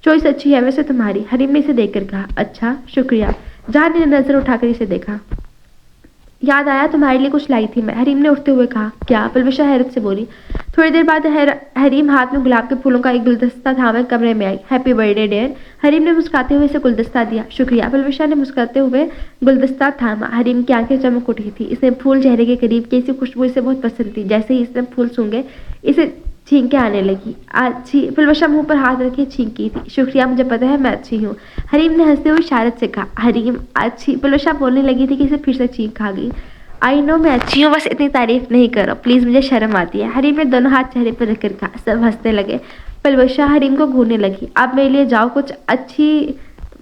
چوائس اچھی ہے ویسے تمہاری. حریم نے اسے دیکھ کر کہا. اچھا شکریہ. جہان نے نظر اٹھا کر اسے دیکھا. یاد آیا تمہارے لیے کچھ لائی تھی میں. حریم نے اٹھتے ہوئے کہا. کیا؟ پلوشا حیرت سے بولی. تھوڑی دیر بعد حریم ہاتھ میں گلاب کے پھولوں کا ایک گلدستہ تھامے کمرے میں آئی. Happy birthday dear. Hareem نے مسکراتے ہوئے اسے گلدستہ دیا. شکریہ. پلوشا نے مسکراتے ہوئے گلدستہ تھاما. حریم کی آنکھیں چمک اٹھی تھی. اس نے پھول چہرے کے قریب کی. اسی خوشبو اسے بہت پسند تھی. جیسے ہی اس نے پھول سونگے اسے چھینکیں آنے لگی. اچھی. پلوشا منہ پر ہاتھ رکھے چھینکی تھی. شکریہ مجھے پتا ہے میں اچھی ہوں. حریم نے ہنستے ہوئے اشارت سے کہا. حریم اچھی. پلوشا بولنے لگی تھی کہ اسے پھر سے چھینک آ گئی. آئی نو میں اچھی ہوں، بس اتنی تعریف نہیں کرو پلیز، مجھے شرم آتی ہے. حریم نے دونوں ہاتھ چہرے پر رکھ کر کہا. سب ہنسنے لگے. پلوشا حریم کو گھورنے لگی. آپ میرے لیے جاؤ کچھ اچھی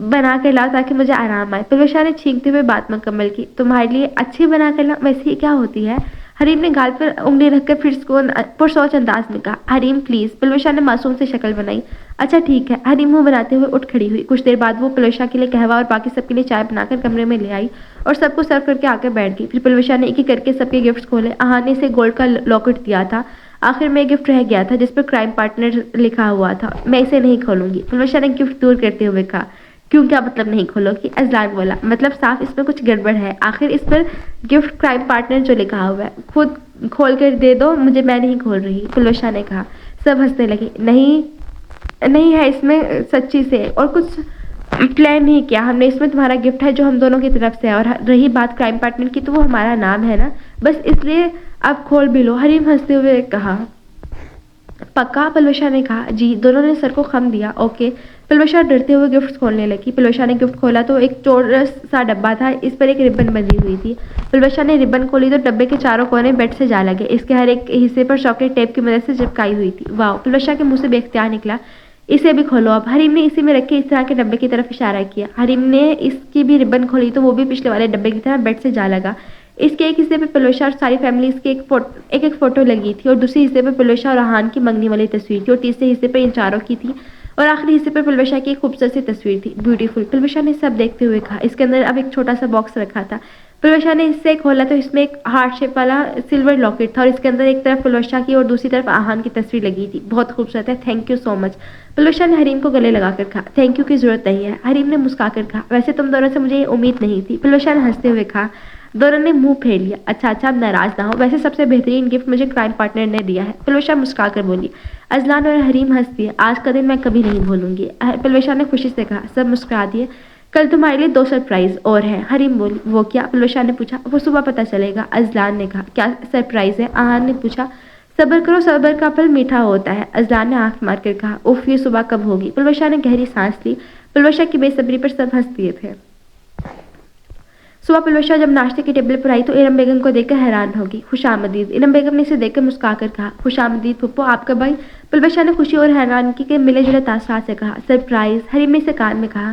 بنا کر لاؤ تاکہ مجھے آرام آئے. پلوشا نے چھینکتے ہوئے بات مکمل کی. تمہارے لیے اچھی بنا کر لاؤ؟ ویسے ہی کیا ہوتی ہے؟ حریم نے گال پر انگلی رکھ کر پھر پرسوچ انداز میں کہا. حریم پلیز. پلوشا نے معصوم سے شکل بنائی. اچھا ٹھیک ہے. حریم منہ بناتے ہوئے اٹھ کھڑی ہوئی. کچھ دیر بعد وہ پلوشا کے لیے قہوہ اور باقی سب کے لیے چائے بنا کر کمرے میں لے آئی اور سب کو سرو کر کے آ کر بیٹھ گئی. پھر پلوشا نے ایک ایک کر کے سب کے گفٹس کھولے. آہان نے اسے گولڈ کا لاکٹ دیا تھا. آخر میں گفٹ رہ گیا تھا جس پر کرائم پارٹنر لکھا ہوا تھا. میں اسے نہیں کھولوں گی. پلوشا نے گفٹ دور کرتے ہوئے کہا. کیوں؟ کیا مطلب نہیں کھولو گی؟ اذان بولا. مطلب صاف اس میں کچھ گڑبڑ ہے. آخر اس پر گفٹ کرائم پارٹنر جو لکھا ہوا ہے خود کھول کر دے دو مجھے، میں نہیں کھول رہی. پلوشا نے کہا. سب ہنسنے لگے. نہیں ہے اس میں سچی سے، اور کچھ پلان نہیں کیا ہم نے. اس میں تمہارا گفٹ ہے جو ہم دونوں کی طرف سے ہے، اور رہی بات کرائم پارٹنر کی تو وہ ہمارا نام ہے نا، بس اس لیے اب کھول بھی لو. حریم ہنستے ہوئے کہا. پکا؟ پلوشا نے کہا. جی. دونوں نے سر کو خم دیا. اوکے. پلوشا ڈرتے ہوئے گفٹ کھولنے لگی. پلوشا نے گفٹ کھولا تو ایک چورس سا ڈبہ تھا. اس پر ایک ربن بندھی ہوئی تھی. پلوشا نے ربن کھولی تو ڈبے کے چاروں کونے بیڈ سے جا لگے. اس کے ہر ایک حصے پر چاکلیٹ ٹیپ کی مدد سے چپکائی ہوئی تھی. واو. پلوشا کے منہ سے بے اختیار نکلا. اسے بھی کھولو اب. حریم نے اسی میں رکھے اس طرح کے ڈبے کی طرف اشارہ کیا. حریم نے اس کی بھی ربن کھولی تو وہ بھی پچھلے والے ڈبے کی طرح بیڈ سے جا لگا. اس کے ایک حصے پہ پلوشا اور ساری فیملی اس کی ایک فوٹو لگی تھی، اور دوسرے حصے پہ پلوشا اور آہان کی منگنی والی تصویر تھی، اور تیسرے حصے پہ ان چاروں کی تھی، اور آخری حصے پر پلوشا کی ایک خوبصورت سی تصویر تھی. بیوٹیفل. پلوشا نے سب دیکھتے ہوئے کہا. اس کے اندر اب ایک چھوٹا سا باکس رکھا تھا. پلوشا نے اس سے کھولا تو اس میں ایک ہارٹ شیپ والا سلور لاکٹ تھا، اور اس کے اندر ایک طرف پلوشا کی اور دوسری طرف آہان کی تصویر لگی تھی. بہت خوبصورت ہے. تھینک یو سو مچ. پلوشا نے حریم کو گلے لگا کر کہا. تھینک یو کی ضرورت نہیں ہے. حریم نے مسکرا کر کہا. ویسے تم دونوں سے مجھے یہ امید نہیں تھی. پلوشا نے ہنستے ہوئے کہا. دونوں نے منہ پھیر لیا. اچھا اب ناراض نہ ہو. ویسے سب سے بہترین گفٹ مجھے کرائم پارٹنر نے دیا ہے. پلوشا مسکرا کر بولی. اذلان اور حریم ہنس دیے. آج کا دن میں کبھی نہیں بھولوں گی. پلوشا نے خوشی سے کہا. سب مسکرا دیے. کل تمہارے لیے 2 سرپرائز اور ہیں. حریم بولی. وہ کیا؟ پلوشا نے پوچھا. وہ صبح پتہ چلے گا. اذلان نے کہا. کیا سرپرائز ہے؟ آہان نے پوچھا. صبر کرو، صبر کا پھل میٹھا ہوتا ہے. اذلان نے آنکھ مار کر کہا. اف یہ صبح کب ہوگی؟ پلوشا نے گہری سانس لی. پلوشا کی بے صبری پر سب ہنس دیے تھے. صبح پلوشا جب ناشتے کی ٹیبل پر آئی تو ارم بیگم کو دیکھ کر حیران ہوگی. خوش آمدید. ارم بیگم نے اسے دیکھ کر مسکرا کر کہا. خوش آمدید پھپھو، آپ کب آئی؟ پلوشا نے خوشی اور حیرانگی کے ملے جلے تاثرات سے کہا. سرپرائز. حریم نے اسے کان میں کہا.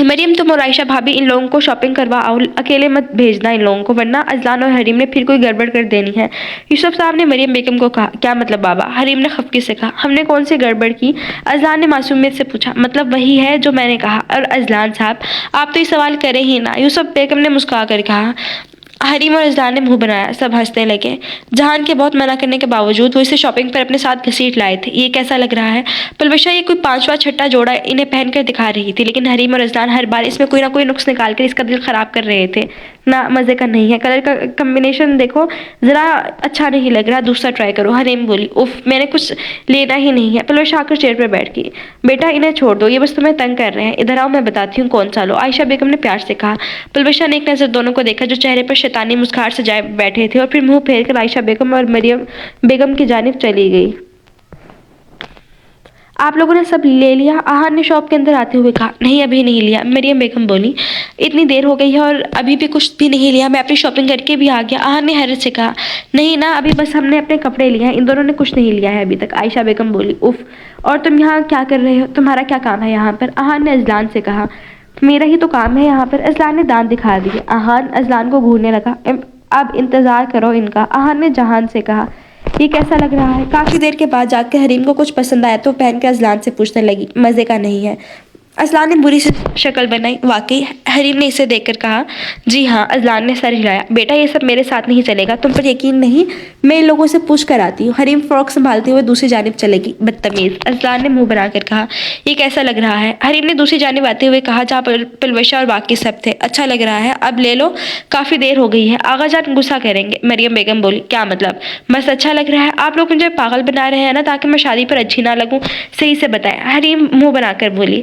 مریم تم اور عائشہ بھابی ان لوگوں کو شاپنگ کروا آؤ، اکیلے مت بھیجنا ان لوگوں کو، ورنہ اذلان اور حریم نے پھر کوئی گڑبڑ کر دینی ہے۔ یوسف صاحب نے مریم بیگم کو کہا۔ کیا مطلب بابا؟ حریم نے خفگی سے کہا۔ ہم نے کون سی گڑبڑ کی؟ اذلان نے معصومیت سے پوچھا۔ مطلب وہی ہے جو میں نے کہا۔ اور اذلان صاحب آپ تو یہ سوال کریں ہی نہ، یوسف بیگم نے مسکرا کر کہا۔ حریم اور اذلان نے منہ بنایا، سب ہنسنے لگے۔ جہان کے بہت منع کرنے کے باوجود وہ اسے شاپنگ پر اپنے ساتھ گھسیٹ لائے تھے۔ یہ کیسا لگ رہا ہے پلوشہ؟ یہ کوئی پانچواں چھٹا جوڑا انہیں پہن کر دکھا رہی تھی، لیکن حریم اور اذلان ہر بار اس میں کوئی نہ کوئی نقص نکال کر اس کا دل خراب کر رہے تھے۔ نہ مزے کا نہیں ہے، کلر کا کمبینیشن دیکھو ذرا اچھا نہیں لگ رہا، دوسرا ٹرائی کرو۔ حریم بولی۔ اف، میں نے کچھ لینا ہی نہیں ہے۔ پلوشہ آ کر چیئر پر بیٹھ گئی۔ بیٹا انہیں چھوڑ دو، یہ بس تمہیں تنگ کر رہے ہیں، ادھر آؤ میں بتاتی ہوں کون سا لو، عائشہ بیگم نے پیار سے کہا۔ پلوشہ نے ایک نظر دونوں کو دیکھا جو چہرے پر شیطانی مسکراہٹ سجائے بیٹھے تھے، اور پھر منہ پھیر کر عائشہ بیگم اور مریم بیگم کی جانب چلی گئی۔ آپ لوگوں نے سب لے لیا؟ آہان نے شاپ کے اندر آتے ہوئے کہا۔ نہیں ابھی نہیں لیا، مریم بیگم بولی۔ اتنی دیر ہو گئی ہے اور ابھی بھی کچھ بھی نہیں لیا؟ میں اپنی شاپنگ کر کے بھی آ گیا، آہان نے حیرت سے کہا۔ نہیں نا، ابھی بس ہم نے اپنے کپڑے لیے ہیں، ان دونوں نے کچھ نہیں لیا ہے ابھی تک، عائشہ بیگم بولی۔ اف، اور تم یہاں کیا کر رہے ہو؟ تمہارا کیا کام ہے یہاں پر؟ آہان نے اذلان سے کہا۔ میرا ہی تو کام ہے یہاں پر، اذلان نے دانت دکھا دیے۔ آہان اذلان کو گھورنے لگا۔ اب انتظار کرو ان کا، آہان نے جہان سے کہا۔ یہ کیسا لگ رہا ہے؟ کافی دیر کے بعد جا کے حریم کو کچھ پسند آیا تو پہن کے اذلان سے پوچھنے لگی۔ مزے کا نہیں ہے، اذلان نے بری سی شکل بنائی۔ واقعی؟ حریم نے اسے دیکھ کر کہا۔ جی ہاں، اذلان نے سر ہلایا۔ بیٹا یہ سب میرے ساتھ نہیں چلے گا، تم پر یقین نہیں؟ میں ان لوگوں سے پوچھ کر آتی ہوں۔ حریم فراک سنبھالتے ہوئے دوسری جانب چلے گی۔ بدتمیز، اذلان نے منہ بنا کر کہا۔ یہ کیسا لگ رہا ہے؟ حریم نے دوسری جانب آتے ہوئے کہا جہاں پلوشہ اور باقی سب تھے۔ اچھا لگ رہا ہے، اب لے لو، کافی دیر ہو گئی ہے، آغا جان غصہ کریں گے۔ مریم بیگم بولی۔ کیا مطلب؟ بس اچھا لگ رہا ہے، آپ لوگ مجھے پاگل بنا رہے ہیں نا تاکہ میں شادی پر اچھی نہ لگوں، صحیح سے بتائیں۔ حریم منہ بنا کر بولی۔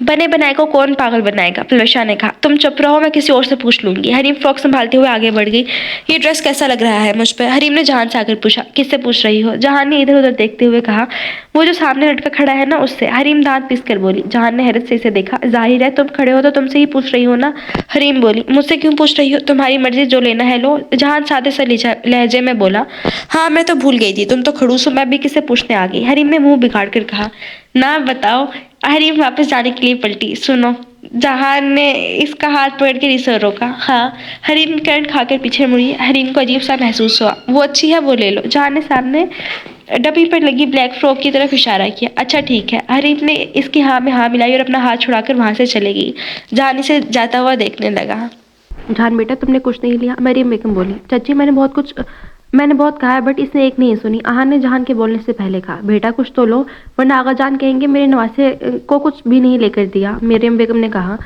بنے بنائے کو کون پاگل بنائے گا؟ پلوشہ نے کہا۔ تم چپ رہو، میں کسی اور سے پوچھ لوں گی۔ حریم فراک سنبھالتے ہوئے آگے بڑھ گئی۔ یہ ڈریس کیسا لگ رہا ہے مجھ پر؟ حریم نے جہان سے آ کر پوچھا۔ کس سے پوچھ رہی ہو؟ جہان نے ادھر ادھر دیکھتے ہوئے کہا۔ وہ جو سامنے لٹکا کھڑا ہے نا، اس سے۔ حریم دانت پیس کر بولی۔ جہان نے حیرت سے اسے دیکھا۔ ظاہر ہے تم کھڑے ہو تو تم سے ہی پوچھ رہی ہو نا؟ حریم بولی۔ مجھ سے کیوں پوچھ رہی ہو؟ تمہاری مرضی، جو لینا ہے لو، جہان سادے سے لہجے میں بولا۔ ہاں میں تو بھول گئی تھی، تم تو کھڑوس ہو، میں بھی کس سے پوچھنے آ گئی۔ حریم نے منہ بگاڑ کر کہا۔ نہ بتاؤ۔ حریم واپس جانے کے لیے پلٹی۔ سنو، جہان نے اس کا ہاتھ پکڑ کے اسے روکا۔ ہاں۔ حریم کرنٹ کھا کر پیچھے مڑی۔ حریم کو عجیب سا محسوس ہوا۔ وہ اچھی ہے، وہ لے لو، جہان نے سامنے ڈبی پر لگی بلیک فراک کی طرف اشارہ کیا۔ اچھا ٹھیک ہے۔ حریم نے اس کی ہاں میں ہاں ملائی اور اپنا ہاتھ چھڑا کر وہاں سے چلے گئی۔ جہان اسے جاتا ہوا دیکھنے لگا۔ جہان بیٹا تم نے کچھ نہیں لیا؟ مریم بیگم بولی۔ چچی میں نے بہت کہا ہے بٹ اس نے ایک نہیں سنی، آہان نے جہان کے بولنے سے پہلے کہا۔ بیٹا کچھ تو لو، ورنہ آغا جان کہیں گے میرے نواسے کو کچھ بھی نہیں لے کر دیا، مریم بیگم نے کہا۔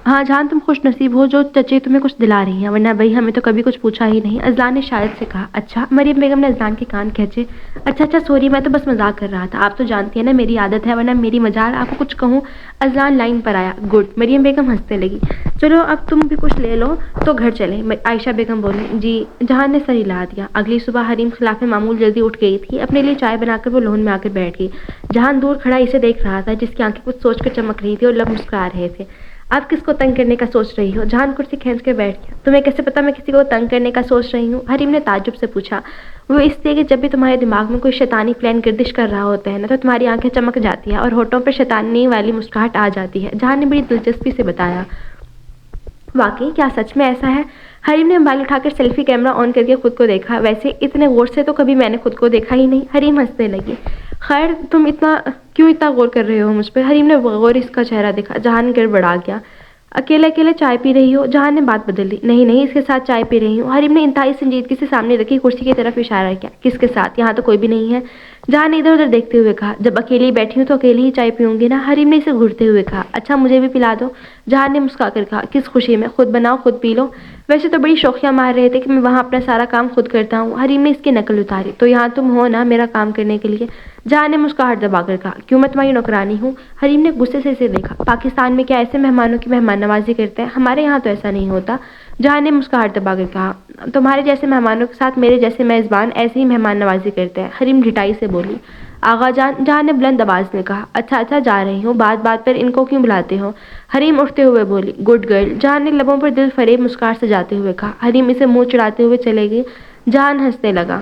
ہاں جہان تم خوش نصیب ہو جو چچے تمہیں کچھ دلا رہی ہیں، ورنہ بھائی ہمیں تو کبھی کچھ پوچھا ہی نہیں، اذلان نے شاید سے کہا۔ اچھا، مریم بیگم نے اذلان کے کان کھینچے۔ اچھا سوری، میں تو بس مذاق کر رہا تھا، آپ تو جانتی ہیں نا میری عادت ہے، ورنہ میری مجال آپ کو کچھ کہوں۔ اذلان لائن پر آیا۔ گڈ، مریم بیگم ہنسنے لگی۔ چلو اب تم بھی کچھ لے لو تو گھر چلیں، عائشہ بیگم بولی۔ جی، جہان نے سر ہلا دیا۔ اگلی صبح حریم خلاف معمول جلدی اٹھ گئی تھی، اپنے لیے چائے بنا کر وہ لون میں آ کر بیٹھ گئی۔ جہان دور کھڑا اسے دیکھ رہا تھا، جس کی آنکھیں کچھ سوچ کر چمک رہی تھی اور لب مسکرا رہے تھے۔ آپ کس کو تنگ کرنے کا سوچ رہی ہو؟ جہان کرسی کھینچ کر بیٹھ گیا۔ تمہیں کیسے پتا میں کسی کو تنگ کرنے کا سوچ رہی ہوں؟ حریم نے تعجب سے پوچھا۔ وہ اس لیے کہ جب بھی تمہارے دماغ میں کوئی شیطانی پلان گردش کر رہا ہوتا ہے نا تو تمہاری آنکھیں چمک جاتی ہیں اور ہونٹوں پر شیطانی والی مسکراہٹ آ جاتی ہے، جہان نے بڑی دلچسپی سے بتایا۔ واقعی؟ کیا سچ میں ایسا ہے؟ حریم نے موبائل اٹھا کر سیلفی کیمرہ آن کر کے خود کو دیکھا۔ ویسے اتنے غور سے تو کبھی میں نے خود کو دیکھا ہی نہیں۔ حریم ہنسنے لگی۔ خیر تم کیوں اتنا غور کر رہے ہو مجھ پہ؟ حریم نے غور اس کا چہرہ دیکھا۔ جہان گڑبڑا گیا۔ اکیلے چائے پی رہی ہو؟ جہان نے بات بدل دی۔ نہیں، اس کے ساتھ چائے پی رہی ہوں۔ حریم نے انتہائی سنجیدگی سے سامنے رکھی کرسی کی طرف اشارہ کیا۔ کس کے ساتھ؟ یہاں تو کوئی بھی نہیں ہے، جہان نے ادھر ادھر دیکھتے ہوئے کہا۔ جب اکیلی بیٹھی ہوں تو اکیلی ہی چائے پیوں گی نا، حریم نے اسے گھورتے ہوئے کہا۔ اچھا مجھے بھی پلا دو، جہان نے مسکرا کر کہا۔ کس خوشی میں؟ خود بناؤ خود پی لو۔ ویسے تو بڑی شوخیاں مار رہے تھے کہ میں وہاں اپنا سارا کام خود کرتا ہوں، حریم نے اس کی نقل اتاری۔ تو یہاں تم ہو نا میرا کام کرنے کے لیے، جہان نے مسکراہٹ دبا کر کہا۔ کیوں میں تمہاری نوکرانی ہوں؟ حریم نے غصے سے اسے دیکھا۔ پاکستان میں کیا ایسے مہمانوں کی مہمان نوازی کرتے ہیں؟ ہمارے یہاں تو ایسا نہیں ہوتا، جہان نے مسکراہٹ دبا کر کہا۔ تمہارے جیسے مہمانوں کے ساتھ میرے جیسے میزبان ایسے ہی مہمان نوازی کرتے ہیں، حریم ڈھٹائی سے بولی۔ آغا جان، جہان نے بلند آواز میں کہا۔ اچھا جا رہی ہوں، بات بات پر ان کو کیوں بلاتے ہو؟ حریم اٹھتے ہوئے بولی۔ گڈ گرل، جہان نے لبوں پر دل فریب مسکراہٹ سجاتے ہوئے کہا۔ حریم اسے منہ چڑھاتے ہوئے چلے گئی۔ جہان ہنسنے لگا۔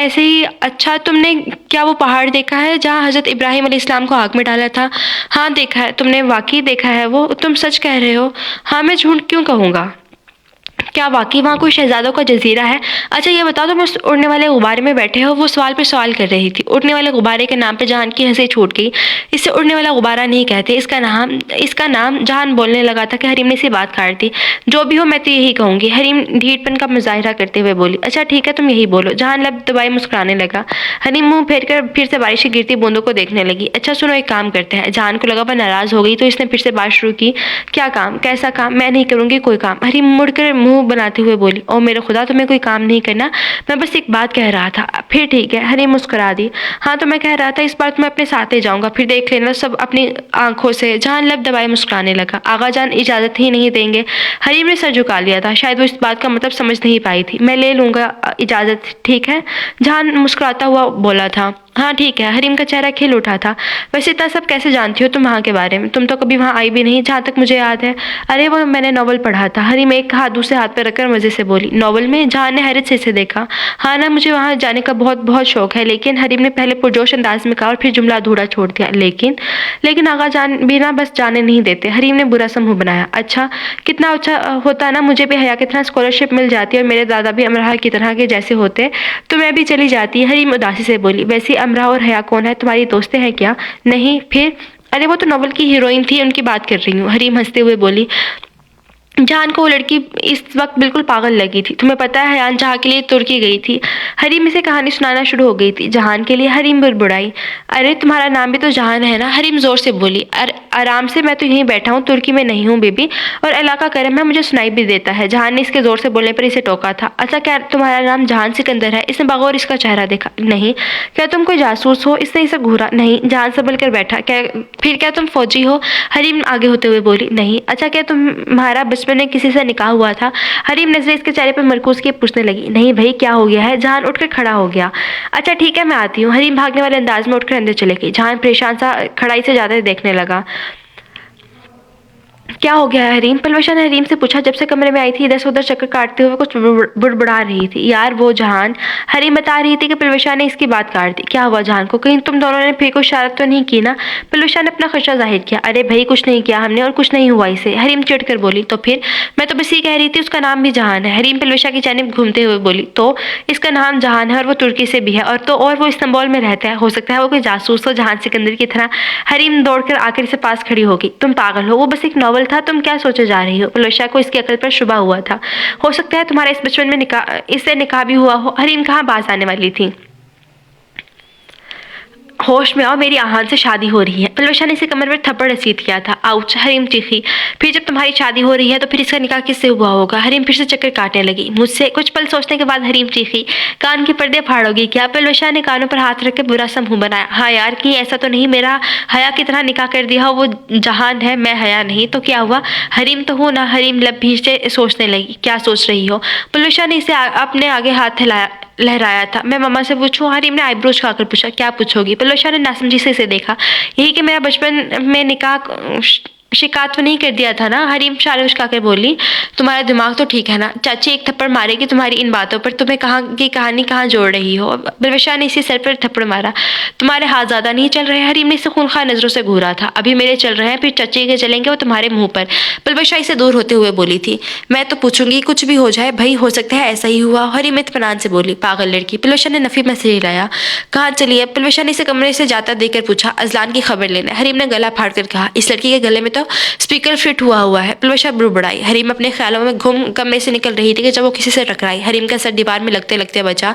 ایسے ہی اچھا تم نے کیا وہ پہاڑ دیکھا ہے جہاں حضرت ابراہیم علیہ السلام کو آگ میں ڈالا تھا؟ ہاں دیکھا ہے۔ تم نے واقعی دیکھا ہے وہ؟ تم سچ کہہ رہے ہو؟ ہاں، میں جھوٹ کیوں کہوں گا؟ کیا واقعی وہاں کوئی شہزادوں کا جزیرہ ہے؟ اچھا یہ بتاؤ، تم اس اڑنے والے غبارے میں بیٹھے ہو؟ وہ سوال پہ سوال کر رہی تھی۔ اڑنے والے غبارے کے نام پہ جہان کی ہنسی چھوٹ گئی۔ اسے اڑنے والا غبارہ نہیں کہتے، اس کا نام جہان بولنے لگا تھا کہ حریم نے اسی بات کاٹ دی۔ جو بھی ہو میں تو یہی کہوں گی، حریم ڈھیٹ پن کا مظاہرہ کرتے ہوئے بولی۔ اچھا ٹھیک ہے، تم یہی بولو۔ جہان لب دبائے مسکرانے لگا۔ حریم منہ پھیر کر پھر سے بارش کی گرتی بوندوں کو دیکھنے لگی۔ اچھا سنو، ایک کام کرتے ہیں۔ جہان کو لگا وہ ناراض ہو گئی تو اس نے پھر سے بات شروع کی۔ کیا کام؟ کیسا کام؟ میں نہیں کروں گی کوئی کام۔ حریم مڑ کر منہ بناتے ہوئے بولی۔ او میرے خدا، تمہیں کوئی کام نہیں کرنا، میں بس ایک بات کہہ رہا تھا۔ پھر ٹھیک ہے، حریم مسکرا دی۔ ہاں تو میں کہہ رہا تھا اس بار تمہیں اپنے ساتھ لے جاؤں گا، پھر دیکھ لینا سب اپنی آنکھوں سے۔ جہان لب دبائے مسکرانے لگا۔ آغا جان اجازت ہی نہیں دیں گے؟ حریم نے سر جھکا لیا تھا، شاید وہ اس بات کا مطلب سمجھ نہیں پائی تھی۔ میں لے لوں گا اجازت، ٹھیک ہے؟ جہان مسکراتا ہوا بولا تھا۔ ہاں ٹھیک ہے۔ حریم کا چہرہ کھل اٹھا تھا۔ ویسے اتنا سب کیسے جانتی ہو تم وہاں کے بارے میں؟ تم تو کبھی وہاں آئی بھی نہیں جہاں تک مجھے یاد ہے۔ ارے وہ میں نے ناول پڑھا تھا۔ حریم ایک ہاتھ دوسرے ہاتھ پہ رکھ کر مزے سے بولی۔ ناول میں؟ جہان نے حیرت سے اسے دیکھا۔ ہاں نا، مجھے وہاں جانے کا بہت بہت شوق ہے، لیکن حریم نے پہلے پرجوش انداز میں کہا اور پھر جملہ ادھورا چھوڑ دیا۔ لیکن آغا جان بھی نا بس جانے نہیں دیتے۔ حریم نے برا سا منہ بنایا۔ اچھا، کتنا اچھا ہوتا نا مجھے بھی حیا کی طرح اسکالرشپ مل جاتی اور میرے دادا بھی امراء کی طرح کے جیسے ہوتے تو میں بھی چلی جاتی۔ حریم اداسی سے بولی۔ ویسے امراء اور حیا کون ہے؟ تمہاری دوستیں ہیں کیا؟ نہیں، پھر؟ ارے وہ تو ناول کی ہیروئن تھی، ان کی بات کر رہی ہوں، حریم ہنستے ہوئے بولی۔ جہان کو وہ لڑکی اس وقت بالکل پاگل لگی تھی۔ تمہیں پتہ ہے حیان جہاں کے لیے ترکی گئی تھی؟ حریم اسے کہانی سنانا شروع ہو گئی تھی۔ جہان کے لیے؟ حریم بڑبڑائی۔ ارے تمہارا نام بھی تو جہان ہے نا؟ حریم زور سے بولی۔ آرام سے، میں تو یہیں بیٹھا ہوں، ترکی میں نہیں ہوں بیبی، اور اللہ کا کرم ہے مجھے سنائی بھی دیتا ہے۔ جہان نے اس کے زور سے بولنے پر اسے ٹوکا تھا۔ اچھا کیا تمہارا نام جہان سکندر ہے؟ اس نے بغور اس کا چہرہ دیکھا۔ نہیں۔ کیا تم کوئی جاسوس ہو؟ اس نے اسے گھورا۔ نہیں۔ جہان سنبھل کر بیٹھا۔ پھر کیا تم فوجی ہو؟ حریم آگے ہوتے ہوئے بولی۔ نہیں۔ اچھا کیا تمہارا بچپن میں کسی سے نکاح ہوا تھا؟ حریم نظریں اس کے چہرے پر مرکوز کیے پوچھنے لگی۔ نہیں بھائی، کیا ہو گیا ہے؟ جہان اٹھ کر کھڑا ہو گیا۔ اچھا ٹھیک ہے، میں آتی ہوں۔ حریم بھاگنے والے انداز میں اٹھ کر اندر چلے گئی۔ جہان پریشان سا کھڑائی سے جاتے دیکھنے لگا۔ کیا ہو گیا ہے حریم؟ پلوشا نے حریم سے پوچھا۔ جب سے کمرے میں آئی تھی ادھر سے ادھر چکر کاٹتے ہوئے کچھ بڑبڑا رہی تھی۔ یار وہ جہان، حریم بتا رہی تھی کہ پلوشا نے اس کی بات کاٹ دی۔ کیا ہوا جہان کو؟ کہیں تم دونوں نے پھر کوئی شرارت تو نہیں کی نا؟ پلوشا نے اپنا خدشہ ظاہر کیا۔ ارے بھائی کچھ نہیں کیا ہم نے، اور کچھ نہیں ہوا اسے، حریم چڑھ کر بولی۔ تو پھر؟ میں تو بس یہ کہہ رہی تھی اس کا نام بھی جہان ہے، حریم پلوشا کی جانب گھومتے ہوئے بولی۔ تو اس کا نام جہان ہے اور وہ ترکی سے بھی ہے، اور وہ استنبول میں رہتا ہے، ہو سکتا ہے وہ کوئی جاسوس ہو جہان سکندر کی طرح۔ حریم دوڑ کر آ کر اسے پاس کھڑی ہو گئی۔ تم پاگل ہو، وہ بس ایک ناول تھا، تم کیا سوچے جا رہی ہو؟ پلوشا کو اس کی عقل پر شبہ ہوا تھا۔ ہو سکتا ہے تمہارا اس بچپن میں اس سے نکاح بھی ہوا ہو۔ حریم کہاں باز آنے والی تھی۔ ہوش میں آؤ، میری آہان سے شادی ہو رہی ہے۔ پلوشا نے اسے کمر پر تھپڑ رسید کیا تھا۔ آؤچ، حریم چیخی۔ پھر جب تمہاری شادی ہو رہی ہے تو پھر اس کا نکاح کس سے ہوا ہوگا؟ حریم پھر سے چکر کاٹنے لگی۔ مجھ سے؟ کچھ پل سوچنے کے بعد حریم چیخی۔ کان کے پردے پھاڑو گی کیا؟ پلوشا نے کانوں پر ہاتھ رکھ کے برا سا منہ بنایا۔ ہاں یار، کہیں ایسا تو نہیں میرا حیا کی طرح نکاح کر دیا ہو؟ وہ جہان ہے، میں حیا نہیں، تو کیا ہوا؟ حریم تو ہوں نا۔ حریم لب بھیجتے سوچنے لگی۔ کیا سوچ رہی ہو؟ پلوشا نے اسے اپنے آگے ہاتھ لہرایا تھا۔ میں ماما سے پوچھوں؟ حریم نے آئی برو اچکا کر پوچھا۔ کیا پوچھو گی؟ پلوشا نے ناسمجھی سے اسے دیکھا۔ یہی کہ میرا بچپن میں نکاح شکایت تو نہیں کر دیا تھا نا؟ حریم شال اچکا کر بولی۔ تمہارا دماغ تو ٹھیک ہے نا؟ چاچی ایک تھپڑ مارے گی تمہاری ان باتوں پر، تمہیں کہاں کی کہانی کہاں جوڑ رہی ہو؟ پلوشا نے اسی سر پر تھپڑ مارا۔ تمہارے ہاتھ زیادہ نہیں چل رہے؟ حریم نے اسے خونخوار نظروں سے گھورا تھا۔ ابھی میرے چل رہے ہیں، پھر چچی کے چلیں گے وہ تمہارے منہ پر۔ پلوشا اسے دور ہوتے ہوئے بولی تھی۔ میں تو پوچھوں گی، کچھ بھی ہو جائے بھائی، ہو سکتا ہے ایسا ہی ہوا۔ حریم اطمینان سے بولی۔ پاگل لڑکی، پلوشا نے نفی میں سے ہلایا۔ کہاں چلی ہے؟ پلوشا نے اسے کمرے سے جاتا دیکھ کر پوچھا۔ ازلان کی خبر لینے، حریم نے گلا پھاڑ کر کہا۔ اس لڑکی کے گلے میں تو اسپیکر فٹ ہوا ہے۔ پلوشا بڑبڑائی۔ حریم اپنے خیالوں میں گم کمرے سے نکل رہی تھی کہ جب وہ کسی سے ٹکرائی۔ حریم کا سر دیوار میں لگتے لگتے بچا۔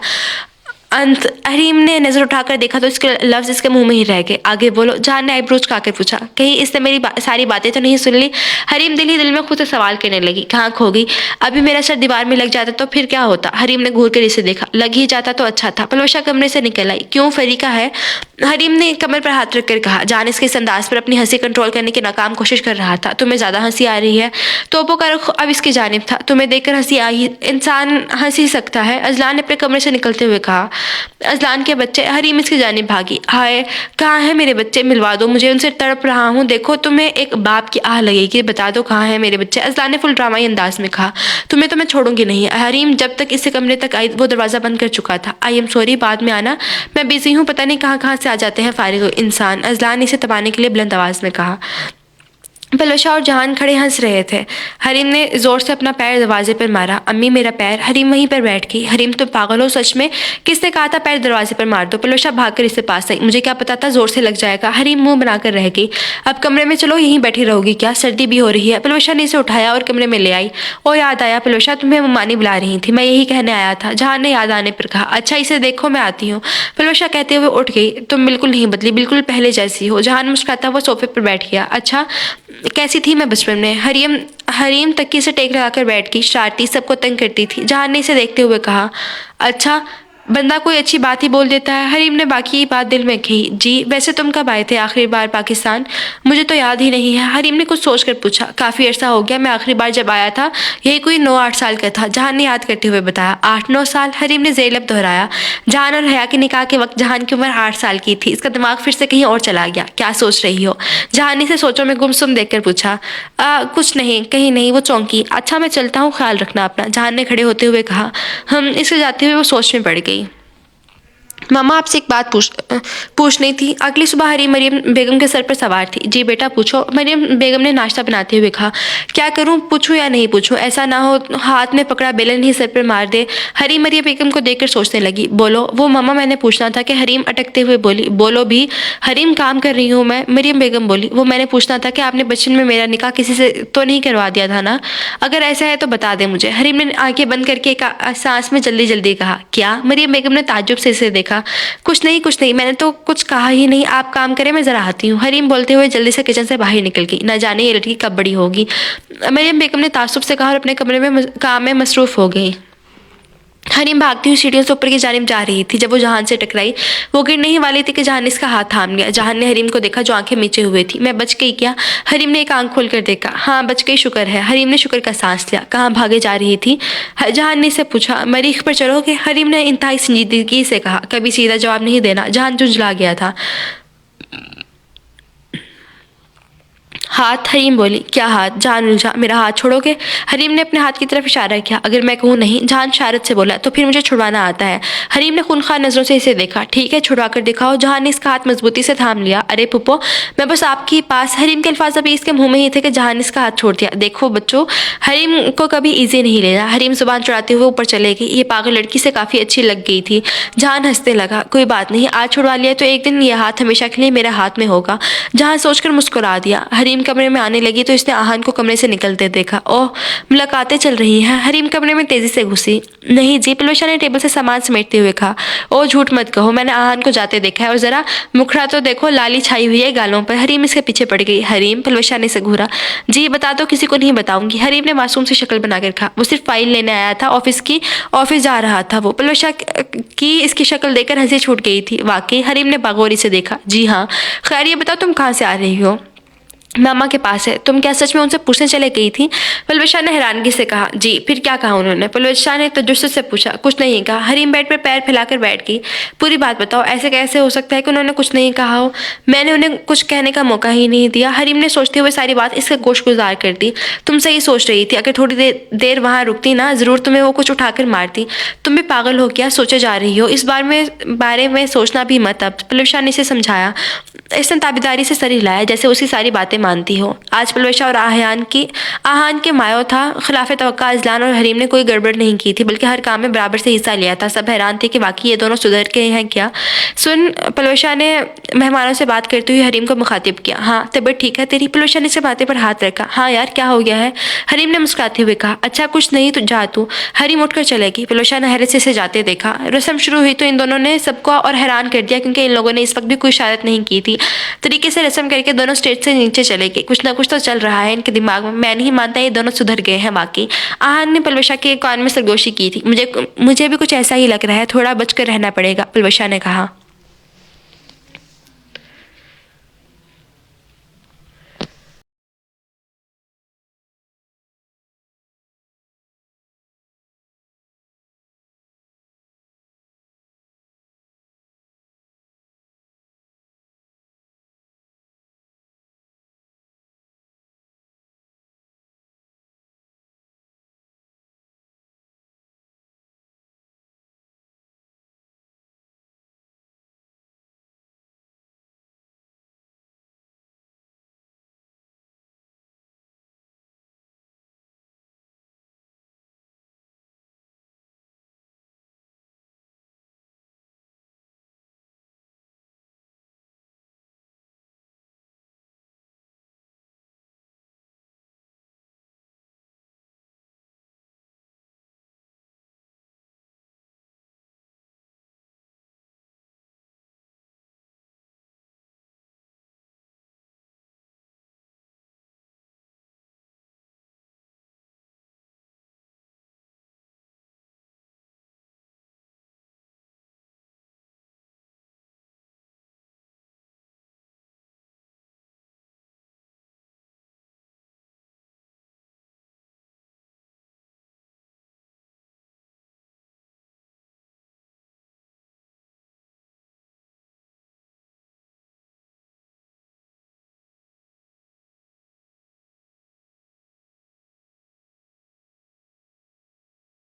حریم نے نظر اٹھا کر دیکھا تو اس کے لفظ اس کے منہ میں ہی رہ گئے۔ آگے بولو، جہان نے آئی برو اچکا کر پوچھا۔ کہیں اس نے میری ساری باتیں تو نہیں سن لی؟ حریم دل ہی دل میں خود سے سوال کرنے لگی۔ کہاں کھو گئی؟ ابھی میرا سر دیوار میں لگ جاتا تو پھر کیا ہوتا؟ حریم نے گھور کر اسے دیکھا۔ لگ ہی جاتا تو اچھا تھا۔ پلوشا کمرے سے نکل آئی۔ کیوں، فریقہ ہے؟ حریم نے کمر پر ہاتھ رکھ کر کہا۔ جہان اس کے اس انداز پر اپنی ہنسی کنٹرول کرنے کی ناکام کوشش کر رہا تھا۔ تمہیں زیادہ ہنسی آ رہی ہے؟ توپوں کا رخ اب اس کی جانب تھا۔ تمہیں دیکھ کر ہنسی آئی؟ انسان ہنس ہی سکتا ہے، اذلان نے اپنے کمرے سے نکلتے ہوئے کہا۔ اذلان کے بچے؟ حریم اس کی جانب بھاگی۔ ہائے، کہاں ہیں میرے بچے؟ ملوا دو مجھے، ان سے تڑپ رہا ہوں۔ دیکھو تمہیں ایک باپ کی آہ لگے گی، بتا دو کہاں ہیں میرے بچے؟ اذلان نے فل ڈرامائی انداز میں کہا۔ تمہیں تو میں چھوڑوں گی نہیں۔ حریم جب تک اس سے کمرے تک آئی وہ دروازہ بند کر چکا تھا۔ آئی ایم سوری، بعد میں آنا، میں بزی ہوں، پتہ نہیں کہاں سے آ جاتے ہیں فارغ انسان، اذلان نے اسے تبانے کے لیے بلند آواز میں کہا۔ پلوشا اور جہان کھڑے ہنس رہے تھے۔ حریم نے زور سے اپنا پیر دروازے پر مارا۔ امی میرا پیر۔ حریم وہیں پر بیٹھ گئی۔ حریم تم پاگل ہو سچ میں؟ کس نے کہا تھا پیر دروازے پر مار دو؟ پلوشا بھاگ کر اس کے پاس آئی۔ مجھے کیا پتا تھا زور سے لگ جائے گا۔ حریم منہ بنا کر رہ گئی۔ اب کمرے میں چلو، یہیں بیٹھی رہو گی کیا؟ سردی بھی ہو رہی ہے۔ پلوشا نے اسے اٹھایا اور کمرے میں لے آئی۔ او یاد آیا پلوشا، تمہیں ممانی بلا رہی تھی، میں یہی کہنے آیا تھا۔ جہان نے یاد آنے پر کہا۔ اچھا اسے دیکھو، میں آتی ہوں۔ پلوشا کہتے ہوئے اٹھ گئی۔ تم بالکل نہیں بدلی، بالکل پہلے جیسی ہو۔ جہان مسکراتا ہوا صوفے پر بیٹھ گیا۔ اچھا کیسی تھی میں بچپن میں؟ حریم تکیے سے ٹیک لگا کر بیٹھ گئی۔ شرارتی، سب کو تنگ کرتی تھی۔ جہان نے اسے دیکھتے ہوئے کہا۔ اچھا بندہ کوئی اچھی بات ہی بول دیتا ہے۔ حریم نے باقی بات دل میں کہی۔ جی ویسے تم کب آئے تھے آخری بار پاکستان؟ مجھے تو یاد ہی نہیں ہے۔ حریم نے کچھ سوچ کر پوچھا۔ کافی عرصہ ہو گیا، میں آخری بار جب آیا تھا یہی کوئی 9-8 سال کا تھا۔ جہان نے یاد کرتے ہوئے بتایا۔ 8-9 سال؟ حریم نے زیر لب دہرایا۔ جہان اور حیا کے نکاح کے وقت جہان کی عمر 8 سال کی تھی۔ اس کا دماغ پھر سے کہیں اور چلا گیا۔ کیا سوچ رہی ہو؟ جہان نے اسے سوچوں میں گمسم دیکھ کر پوچھا۔ کچھ نہیں، کہیں نہیں، وہ چونکی۔ اچھا میں چلتا ہوں، خیال رکھنا اپنا، جہان نے کھڑے ہوتے ہوئے کہا۔ اسے جاتے ہوئے وہ سوچ میں پڑ گئی۔ ماما آپ سے ایک بات پوچھنی تھی۔ اگلی صبح حریم مریم بیگم کے سر پر سوار تھی۔ جی بیٹا پوچھو، مریم بیگم نے ناشتہ بناتے ہوئے کہا۔ کیا کروں، پوچھوں یا نہیں پوچھوں؟ ایسا نہ ہو ہاتھ میں پکڑا بیلن ہی سر پر مار دے۔ حریم مریم بیگم کو دیکھ کر سوچنے لگی۔ بولو۔ وہ ماما میں نے پوچھنا تھا کہ حریم اٹکتے ہوئے بولی۔ بولو بھی۔ حریم کام کر رہی ہوں میں، مریم بیگم بولی۔ وہ میں نے پوچھنا تھا کہ آپ نے بچپن میں میرا نکاح کسی سے تو نہیں کروا دیا تھا نا؟ اگر ایسا ہے تو بتا دیں مجھے۔ حریم نے آنکھیں بند کر کے ایک سانس میں جلدی جلدی کہا۔ کیا؟ مریم بیگم نے تعجب سے اسے دیکھا۔ کچھ نہیں، میں نے تو کچھ کہا ہی نہیں، آپ کام کریں میں ذرا آتی ہوں۔ حریم بولتے ہوئے جلدی سے کچن سے باہر نکل گئی۔ نہ جانے یہ لڑکی کب بڑی ہوگی، مریم بیگم نے تعصب سے کہا اور اپنے کمرے میں کام میں مصروف ہو گئی۔ حریم بھاگتی ہوئی سیڑھیوں سے اوپر کی جانب جا رہی تھی۔ جب وہ جہان سے ٹکرائی وہ گرنے ہی والی تھی کہ جہان نے اس کا ہاتھ تھام لیا۔ جہان نے حریم کو دیکھا جو آنکھیں میچے ہوئے تھی۔ میں بچ گئی کیا؟ حریم نے ایک آنکھ کھول کر دیکھا۔ ہاں بچ گئی، شکر ہے۔ حریم نے شکر کا سانس لیا۔ کہاں بھاگے جا رہی تھی؟ جہان نے اسے پوچھا۔ مریخ پر چلو گے؟ حریم نے انتہائی سنجیدگی سے کہا۔ کبھی سیدھا جواب نہیں دینا، جہان جھنجھلا گیا تھا۔ ہاتھ؟ حریم بولی۔ کیا ہاتھ؟ جہان الجھا۔ میرا ہاتھ چھوڑو گے؟ حریم نے اپنے ہاتھ کی طرف اشارہ کیا۔ اگر میں کہوں نہیں، جہان شرارت سے بولا، تو پھر مجھے چھڑوانا آتا ہے۔ حریم نے خونخوار نظروں سے اسے دیکھا۔ ٹھیک ہے چھڑوا کر دکھاؤ۔ جہان نے اس کا ہاتھ مضبوطی سے تھام لیا۔ ارے پھپھو میں بس آپ کے پاس۔ حریم کے الفاظ ابھی اس کے منہ میں ہی تھے کہ جہان نے اس کا ہاتھ چھوڑ دیا۔ دیکھو بچوں، حریم کو کبھی ایزی نہیں لینا۔ حریم زبان چڑھاتے ہوئے اوپر چلے گئی۔ یہ پاگل لڑکی سے کافی اچھی لگ گئی تھی۔ جہان ہنسنے لگا۔ کوئی بات نہیں، آج چھڑوا لیا تو ایک دن یہ ہاتھ ہمیشہ کے لیے میرے ہاتھ میں ہوگا۔ جہان سوچ کر مسکرا دیا۔ حریم کمرے میں آنے لگی تو اس نے آہان کو کمرے سے نکلتے دیکھا۔ اوہ ملاقاتیں چل رہی ہیں۔ حریم کمرے میں تیزی سے گھسی۔ نہیں جی، پلوشا نے ٹیبل سے سامان سمیٹتے ہوئے کہا۔ اوہ جھوٹ مت کہو، میں نے آہان کو جاتے دیکھا ہے، اور ذرا مکھڑا تو دیکھو، لالی چھائی ہوئی ہے گالوں پر۔ حریم اس کے پیچھے پڑ گئی۔ حریم، پلوشا نے اسے گھورا۔ جی بتا دو، کسی کو نہیں بتاؤں گی۔ حریم نے معصوم سی شکل بنا کر کہا۔ وہ صرف فائل لینے آیا تھا، آفس جا رہا تھا وہ۔ پلوشا کی اس کی شکل دیکھ کر ہنسی چھوٹ گئی تھی۔ واقعی؟ حریم نے باغوری سے دیکھا۔ جی ہاں۔ خیر یہ بتاؤ تم کہاں سے آ رہی ہو؟ ماما کے پاس ہے۔ تم کیا سچ میں ان سے پوچھنے چلے گئی تھی؟ پلوشا نے حیرانگی سے کہا۔ جی پھر کیا کہا انہوں نے؟ پلوشا نے تجسس سے پوچھا۔ کچھ نہیں کہا۔ حریم بیڈ پر پیر پھیلا کر بیٹھ گئی۔ پوری بات بتاؤ، ایسے کیسے ہو سکتا ہے کہ انہوں نے کچھ نہیں کہا ہو؟ میں نے انہیں کچھ کہنے کا موقع ہی نہیں دیا۔ حریم نے سوچتے ہوئے ساری بات اس کا گوش گزار کر دی۔ تم صحیح سوچ رہی تھی، اگر تھوڑی دیر وہاں رکتی نا، ضرور تمہیں وہ کچھ اٹھا کر مارتی۔ تم بھی پاگل ہو کیا؟ سوچے جا رہی ہو، اس بارے میں سوچنا بھی مت اب، پلوشا نے اسے سمجھایا۔ اس نے تابیداری سے سر ہلایا جیسے اسی ساری باتیں مانتی ہو۔ آج پلوشا اور آہان کے مایوں تھا۔ خلاف توقع اذلان اور حریم نے کوئی گڑبڑ نہیں کی تھی، بلکہ ہر کام میں برابر سے حصہ لیا تھا۔ سب حیران تھے کہ واقعی یہ دونوں سدھر گئے ہیں کیا۔ پلوشا نے مہمانوں سے بات کرتے ہوئے حریم کو مخاطب کیا۔ ہاں طبیعت ٹھیک ہے تیری؟ پلوشا نے اسے ماتھے پر ہاتھ رکھا۔ ہاں یار کیا ہو گیا ہے؟ حریم نے مسکراتے ہوئے کہا۔ اچھا کچھ نہیں، تو جا تو۔ حریم اٹھ کر چلے گی۔ پلوشا نے حیرت سے اسے جاتے دیکھا۔ رسم شروع ہوئی تو ان دونوں نے سب کو اور حیران کر دیا، کیونکہ ان لوگوں نے اس وقت بھی کوئی اشارت نہیں کی تھی۔ طریقے سے رسم کر کے دونوں اسٹیج سے نیچے چلے گئے۔ کچھ نہ کچھ تو چل رہا ہے ان کے دماغ میں۔ میں نہیں مانتا یہ دونوں سدھر گئے ہیں واقعی۔ آہان نے پلوشا کے کان میں سرگوشی کی تھی۔ مجھے بھی کچھ ایسا ہی لگ رہا ہے، تھوڑا بچ کر رہنا پڑے گا، پلوشا نے کہا۔